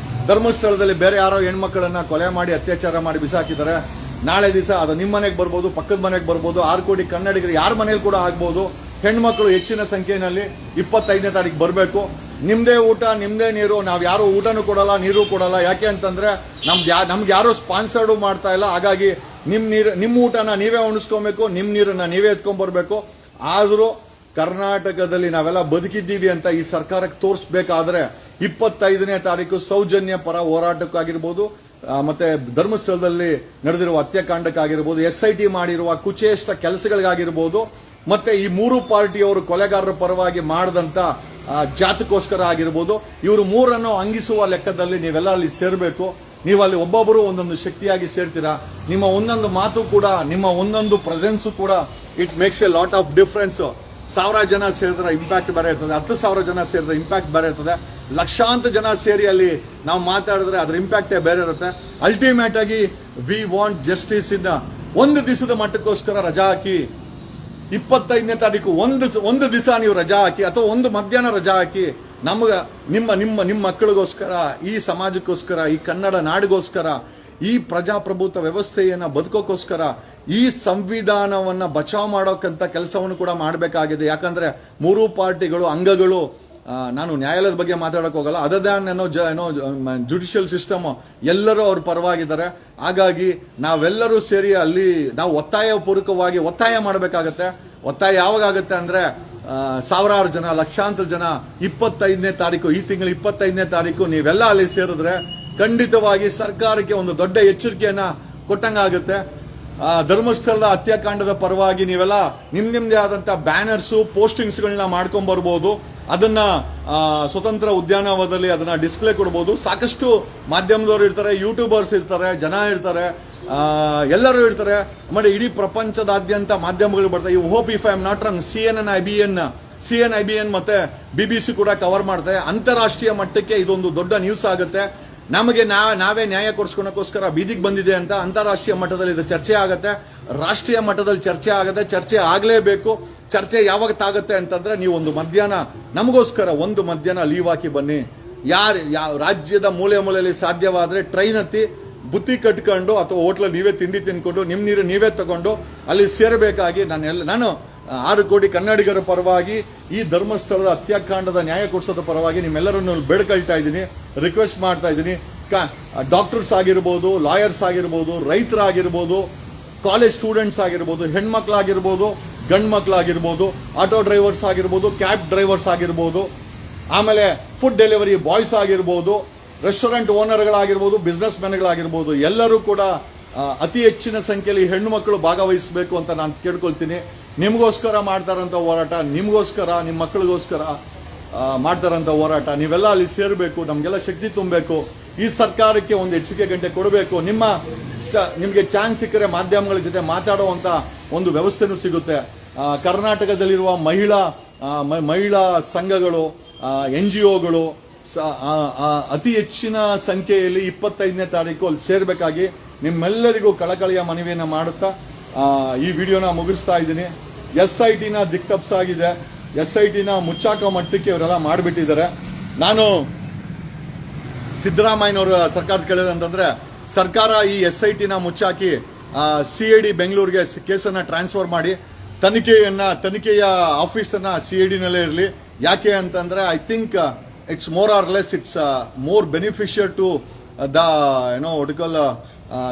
ಧರ್ಮಸ್ಥಳದಲ್ಲಿ ಬೇರೆ ಯಾರೋ ಹೆಣ್ಮಕ್ಕಳನ್ನ ಕೊಲೆ ಮಾಡಿ ಅತ್ಯಾಚಾರ ಮಾಡಿ ಬಿಸಾಕಿದ್ದಾರೆ. ನಾಳೆ ದಿವಸ ಅದು ನಿಮ್ಮ ಮನೆಗೆ ಬರ್ಬೋದು, ಪಕ್ಕದ ಮನೆಗೆ ಬರ್ಬೋದು, 6 ಕೋಟಿ ಕನ್ನಡಿಗರು ಯಾರ ಮನೇಲಿ ಕೂಡ ಆಗ್ಬೋದು. ಹೆಣ್ಮಕ್ಳು ಹೆಚ್ಚಿನ ಸಂಖ್ಯೆಯಲ್ಲಿ 25ನೇ ತಾರೀಕು ಬರಬೇಕು. ನಿಮ್ದೇ ಊಟ ನಿಮ್ದೇ ನೀರು, ನಾವು ಯಾರು ಊಟನೂ ಕೊಡಲ್ಲ ನೀರು ಕೊಡಲ್ಲ. ಯಾಕೆ ಅಂತಂದ್ರೆ ನಮ್ಗೆ ಯಾರು ಸ್ಪಾನ್ಸರ್ಡು ಮಾಡ್ತಾ ಇಲ್ಲ. ಹಾಗಾಗಿ ನಿಮ್ಮ ಊಟನ ನೀವೇ ಉಣಿಸ್ಕೊಬೇಕು, ನಿಮ್ಮ ನೀರನ್ನ ನೀವೇ ಎತ್ಕೊಂಡ್ಬರ್ಬೇಕು. ಆದರೂ ಕರ್ನಾಟಕದಲ್ಲಿ ನಾವೆಲ್ಲ ಬದುಕಿದ್ದೀವಿ ಅಂತ ಈ ಸರ್ಕಾರಕ್ಕೆ ತೋರಿಸ್ಬೇಕಾದ್ರೆ 25ನೇ ತಾರೀಕು ಸೌಜನ್ಯ ಪರ ಹೋರಾಟಕ್ಕಾಗಿರ್ಬೋದು, ಮತ್ತೆ ಧರ್ಮಸ್ಥಳದಲ್ಲಿ ನಡೆದಿರುವ ಹತ್ಯಾಕಾಂಡಕ್ಕಾಗಿರ್ಬೋದು, SIT ಮಾಡಿರುವ ಕುಚೇಷ್ಟ ಕೆಲಸಗಳಿಗಾಗಿರ್ಬೋದು, ಮತ್ತೆ ಈ 3 ಪಾರ್ಟಿಯವರು ಕೊಲೆಗಾರರ ಪರವಾಗಿ ಮಾಡಿದಂತ ಜಾತಕ್ಕೋಸ್ಕರ ಆಗಿರ್ಬೋದು, ಇವರು 3ರನ್ನು ಅಂಗಿಸುವ ಲೆಕ್ಕದಲ್ಲಿ ನೀವೆಲ್ಲ ಅಲ್ಲಿ ಸೇರಬೇಕು. ನೀವು ಅಲ್ಲಿ ಒಬ್ಬೊಬ್ಬರು ಒಂದೊಂದು ಶಕ್ತಿಯಾಗಿ ಸೇರ್ತೀರಾ. ನಿಮ್ಮ ಒಂದೊಂದು ಮಾತು ಕೂಡ, ನಿಮ್ಮ ಒಂದೊಂದು ಪ್ರೆಸೆನ್ಸು ಕೂಡ it makes A lot of difference. 1000 ಜನ ಸೇರಿದ್ರೆ ಇಂಪ್ಯಾಕ್ಟ್ ಬೇರೆ ಇರ್ತದೆ, 10,000 ಜನ ಸೇರಿದ್ರೆ ಇಂಪ್ಯಾಕ್ಟ್ ಬೇರೆ ಇರ್ತದೆ, ಲಕ್ಷಾಂತರ ಜನ ಸೇರಿ ಅಲ್ಲಿ ನಾವು ಮಾತಾಡಿದ್ರೆ ಅದ್ರ ಇಂಪ್ಯಾಕ್ಟೇ ಬೇರೆ ಇರುತ್ತೆ. ಅಲ್ಟಿಮೇಟ್ ಆಗಿ ವಿ ವಾಂಟ್ ಜಸ್ಟಿಸ್ ಇನ್ ಒಂದು ದಿವಸದ ಮಟ್ಟಕ್ಕೋಸ್ಕರ ರಜಾ ಹಾಕಿ, 25ನೇ ತಾರೀಕು ಒಂದು ದಿವಸ ನೀವು ರಜಾ ಹಾಕಿ, ಅಥವಾ ಒಂದು ಮಧ್ಯಾಹ್ನ ರಜಾ ಹಾಕಿ, ನಿಮ್ಮ ಮಕ್ಕಳಿಗೋಸ್ಕರ, ಈ ಸಮಾಜಕ್ಕೋಸ್ಕರ, ಈ ಕನ್ನಡ ನಾಡಿಗೋಸ್ಕರ, ಈ ಪ್ರಜಾಪ್ರಭುತ್ವ ವ್ಯವಸ್ಥೆಯನ್ನ ಬದುಕೋಕ್ಕೋಸ್ಕರ, ಈ ಸಂವಿಧಾನವನ್ನ ಬಚಾವ್ ಮಾಡೋಕ್ಕಂತ ಕೆಲಸವನ್ನು ಕೂಡ ಮಾಡಬೇಕಾಗಿದೆ. ಯಾಕಂದ್ರೆ 3 ಪಾರ್ಟಿಗಳು ಅಂಗಗಳು, ನಾನು ನ್ಯಾಯಾಲಯದ ಬಗ್ಗೆ ಮಾತಾಡಕ್ ಹೋಗಲ್ಲ, ಅದರ್ ದ್ಯಾನ್ ಜುಡಿಷಿಯಲ್ ಸಿಸ್ಟಮ್ ಎಲ್ಲರೂ ಅವ್ರ ಪರವಾಗಿದ್ದಾರೆ. ಹಾಗಾಗಿ ನಾವೆಲ್ಲರೂ ಸೇರಿ ಅಲ್ಲಿ ನಾವು ಒತ್ತಾಯಪೂರ್ವಕವಾಗಿ ಒತ್ತಾಯ ಮಾಡಬೇಕಾಗತ್ತೆ. ಒತ್ತಾಯ ಯಾವಾಗ ಆಗುತ್ತೆ ಅಂದ್ರೆ ಸಾವಿರಾರು ಜನ, ಲಕ್ಷಾಂತರ ಜನ 25ನೇ ತಾರೀಕು, ಈ ತಿಂಗಳು 25ನೇ ತಾರೀಕು ನೀವೆಲ್ಲ ಅಲ್ಲಿ ಸೇರಿದ್ರೆ ಖಂಡಿತವಾಗಿ ಸರ್ಕಾರಕ್ಕೆ ಒಂದು ದೊಡ್ಡ ಎಚ್ಚರಿಕೆಯನ್ನ ಕೊಟ್ಟಂಗಾಗುತ್ತೆ. ಧರ್ಮಸ್ಥಳದ ಹತ್ಯಾಕಾಂಡದ ಪರವಾಗಿ ನೀವೆಲ್ಲ ನಿಮ್ದೇ ಆದಂತ ಬ್ಯಾನರ್ಸು, ಪೋಸ್ಟಿಂಗ್ಸ್ಗಳನ್ನ ಮಾಡ್ಕೊಂಡ್ ಬರ್ಬೋದು. ಅದನ್ನ ಸ್ವತಂತ್ರ ಉದ್ಯಾನವನದಲ್ಲಿ ಅದನ್ನ ಡಿಸ್ಪ್ಲೇ ಕೊಡ್ಬೋದು. ಸಾಕಷ್ಟು ಮಾಧ್ಯಮದವರು ಇರ್ತಾರೆ, ಯೂಟ್ಯೂಬರ್ಸ್ ಇರ್ತಾರೆ, ಜನ ಇರ್ತಾರೆ, ಎಲ್ಲರೂ ಇರ್ತಾರೆ. ಆಮೇಲೆ ಇಡೀ ಪ್ರಪಂಚದಾದ್ಯಂತ ಮಾಧ್ಯಮಗಳು ಬರ್ತಾರೆ. You hope if I am not wrong, CNN ಮತ್ತೆ BBC ಕೂಡ ಕವರ್ ಮಾಡ್ತಾರೆ. ಅಂತಾರಾಷ್ಟ್ರೀಯ ಮಟ್ಟಕ್ಕೆ ಇದೊಂದು ದೊಡ್ಡ ನ್ಯೂಸ್ ಆಗುತ್ತೆ. ನಮಗೆ ನಾವೇ ನ್ಯಾಯ ಕೊಡಿಸ್ಕೊಳಕ್ಕೋಸ್ಕರ ಬೀದಿಗೆ ಬಂದಿದೆ ಅಂತ ಅಂತಾರಾಷ್ಟ್ರೀಯ ಮಟ್ಟದಲ್ಲಿ ಇದು ಚರ್ಚೆ ಆಗುತ್ತೆ, ರಾಷ್ಟ್ರೀಯ ಮಟ್ಟದಲ್ಲಿ ಚರ್ಚೆ ಆಗುತ್ತೆ. ಚರ್ಚೆ ಆಗಲೇಬೇಕು. ಚರ್ಚೆ ಯಾವಾಗ ತಾಗುತ್ತೆ ಅಂತಂದ್ರೆ ನೀವು ಒಂದು ಮಧ್ಯಾಹ್ನ ನಮಗೋಸ್ಕರ ಒಂದು ಮಧ್ಯಾಹ್ನ ಲೀವ್ ಹಾಕಿ ಬನ್ನಿ. ಯಾವ ರಾಜ್ಯದ ಮೂಲೆಯಲ್ಲಿ ಸಾಧ್ಯವಾದ್ರೆ ಟ್ರೈನ್ ಹತ್ತಿ ಬುತ್ತಿ ಕಟ್ಕೊಂಡು ಅಥವಾ ಹೋಟ್ಲಲ್ಲಿ ನೀವೇ ತಿಂಡಿ ತಿನ್ಕೊಂಡು ನಿಮ್ಮ ನೀರು ನೀವೇ ತಗೊಂಡು ಅಲ್ಲಿ ಸೇರಬೇಕಾಗಿ ನಾನು 6 ಕೋಟಿ ಕನ್ನಡಿಗರ ಪರವಾಗಿ, ಈ ಧರ್ಮಸ್ಥಳದ ಹತ್ಯಾಕಾಂಡದ ನ್ಯಾಯ ಕೊಡಿಸೋದ ಪರವಾಗಿ ನಿಮ್ಮೆಲ್ಲರನ್ನು ಬೇಡ್ಕೊಳ್ತಾ ಇದ್ದೀನಿ, ರಿಕ್ವೆಸ್ಟ್ ಮಾಡ್ತಾ ಇದ್ದೀನಿ. ಡಾಕ್ಟರ್ಸ್ ಆಗಿರ್ಬೋದು, ಲಾಯರ್ಸ್ ಆಗಿರ್ಬೋದು, ರೈತರಾಗಿರ್ಬೋದು, ಕಾಲೇಜ್ ಸ್ಟೂಡೆಂಟ್ಸ್ ಆಗಿರ್ಬೋದು, ಹೆಣ್ಮಕ್ಳಾಗಿರ್ಬೋದು, ಗಂಡು ಮಕ್ಳಾಗಿರ್ಬೋದು, ಆಟೋ ಡ್ರೈವರ್ಸ್ ಆಗಿರ್ಬೋದು, ಕ್ಯಾಬ್ ಡ್ರೈವರ್ಸ್ ಆಗಿರ್ಬೋದು, ಆಮೇಲೆ ಫುಡ್ ಡೆಲಿವರಿ ಬಾಯ್ಸ್ ಆಗಿರ್ಬೋದು, ರೆಸ್ಟೋರೆಂಟ್ ಓನರ್ಗಳಾಗಿರ್ಬೋದು, ಬಿಸ್ನೆಸ್ ಮ್ಯಾನ್ಗಳಾಗಿರ್ಬೋದು, ಎಲ್ಲರೂ ಕೂಡ ಅತಿ ಹೆಚ್ಚಿನ ಸಂಖ್ಯೆಯಲ್ಲಿ ಹೆಣ್ಣು ಮಕ್ಕಳು ಭಾಗವಹಿಸಬೇಕು ಅಂತ ನಾನು ಕೇಳ್ಕೊಳ್ತೀನಿ. ನಿಮಗೋಸ್ಕರ ಮಾಡ್ತಾರಂತ ಹೋರಾಟ, ನಿಮಗೋಸ್ಕರ, ನಿಮ್ಮ ಮಕ್ಕಳಿಗೋಸ್ಕರ ಮಾಡ್ತಾರಂತ ಹೋರಾಟ. ನೀವೆಲ್ಲ ಅಲ್ಲಿ ಸೇರಬೇಕು, ನಮಗೆಲ್ಲ ಶಕ್ತಿ ತುಂಬಬೇಕು. ಈ ಸರ್ಕಾರಕ್ಕೆ ಒಂದು ಎಚ್ಚರಿಕೆ ಗಂಟೆ ಕೊಡಬೇಕು. ನಿಮಗೆ ಚಾನ್ಸ್ ಸಿಕ್ಕರೆ ಮಾಧ್ಯಮಗಳ ಜೊತೆ ಮಾತಾಡುವಂತ ಒಂದು ವ್ಯವಸ್ಥೆನೂ ಸಿಗುತ್ತೆ. ಕರ್ನಾಟಕದಲ್ಲಿರುವ ಮಹಿಳಾ ಸಂಘಗಳು, NGOಗಳು ಅತಿ ಹೆಚ್ಚಿನ ಸಂಖ್ಯೆಯಲ್ಲಿ 25ನೇ ತಾರೀಕು ಅಲ್ಲಿ ಸೇರ್ಬೇಕಾಗಿ ನಿಮ್ಮೆಲ್ಲರಿಗೂ ಕಳಕಳಿಯ ಮನವಿಯನ್ನ ಮಾಡುತ್ತಾ ಈ ವಿಡಿಯೋನ ಮುಗಿಸ್ತಾ ಇದ್ದೀನಿ. SITನ ದಿಕ್ತಪ್ಸಾಗಿದೆ, SITನ ಮುಚ್ಚಾಕೋ ಮಟ್ಟಕ್ಕೆ ಇವರೆಲ್ಲ ಮಾಡಿಬಿಟ್ಟಿದ್ದಾರೆ. ನಾನು ಸಿದ್ದರಾಮಯ್ಯನವರು ಸರ್ಕಾರ ಕೇಳಿದಂತಂದ್ರೆ, ಸರ್ಕಾರ ಈ SITನ ಮುಚ್ಚಾಕಿ CID ಬೆಂಗಳೂರಿಗೆ ಕೇಸನ್ನ ಟ್ರಾನ್ಸ್ಫರ್ ಮಾಡಿ ತನಿಖೆಯ ಆಫೀಸನ್ನ CID ನಲ್ಲೇ ಇರಲಿ. ಯಾಕೆ ಅಂತಂದ್ರೆ I think it's more or less it's more beneficiary to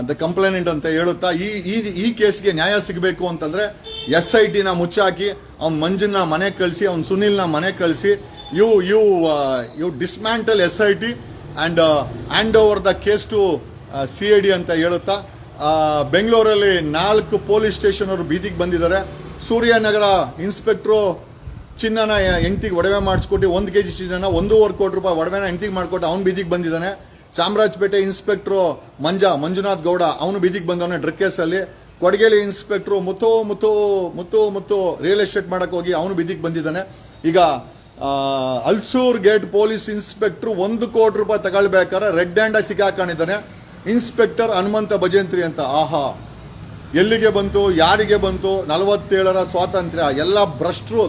the complainant ಅಂತ ಹೇಳುತ್ತಾ ಈ ಕೇಸ್ಗೆ ನ್ಯಾಯ ಸಿಗಬೇಕು ಅಂತಂದ್ರೆ SITನ ಮುಚ್ಚಾಕಿ ಅವ್ನ ಮಂಜನ್ನ ಮನೆ ಕಳಿಸಿ, ಅವ್ನ ಸುನಿಲ್ನ ಮನೆ ಕಳಿಸಿ, you dismantle SIT and hand over the case to CID ಅಂತ ಹೇಳುತ್ತಾ ಬೆಂಗಳೂರಲ್ಲಿ 4 ಪೊಲೀಸ್ ಸ್ಟೇಷನ್ ಅವರು ಬೀದಿಗೆ ಬಂದಿದ್ದಾರೆ. ಸೂರ್ಯನಗರ ಇನ್ಸ್ಪೆಕ್ಟ್ರು ಚಿನ್ನನ ಹೆಂಡತಿಗೆ ಒಡವೆ ಮಾಡಿಸ್ಕೊಟ್ಟು 1 kg ಚಿನ್ನನ 1.5 ಕೋಟಿ ರೂಪಾಯಿ ಒಡವೆನ ಹೆಂಡತಿಗೆ ಮಾಡ್ಕೊಟ್ಟು ಅವ್ನು ಬೀದಿಗೆ ಬಂದಿದ್ದಾನೆ. ಚಾಮರಾಜಪೇಟೆ ಇನ್ಸ್ಪೆಕ್ಟ್ರು ಮಂಜುನಾಥ್ ಗೌಡ ಅವನು ಬೀದಿಗೆ ಬಂದವನೇ ಡ್ರಗ್ ಕೇಸಲ್ಲಿ. ಕೊಡಗೇಲಿ ಇನ್ಸ್ಪೆಕ್ಟ್ರು ಮುತ್ತು ರಿಯಲ್ ಎಸ್ಟೇಟ್ ಮಾಡಕ್ ಹೋಗಿ ಅವನು ಬೀದಿಗೆ ಬಂದಿದ್ದಾನೆ. ಈಗ ಅಲ್ಸೂರ್ ಗೇಟ್ ಪೊಲೀಸ್ ಇನ್ಸ್ಪೆಕ್ಟರ್ 1 ಕೋಟಿ ರೂಪಾಯಿ ತಗೊಳ್ಬೇಕಾದ್ರೆ ರೆಡ್ ಹ್ಯಾಂಡ್ ಸಿಕ್ಕಾಕೊಂಡಿದ್ದಾನೆ. ಇನ್ಸ್ಪೆಕ್ಟರ್ ಹನುಮಂತ ಭಜಂತ್ರಿ ಅಂತ. ಆಹಾ, ಎಲ್ಲಿಗೆ ಬಂತು, ಯಾರಿಗೆ ಬಂತು 47ರ ಸ್ವಾತಂತ್ರ್ಯ? ಎಲ್ಲ ಭ್ರಷ್ಟರು.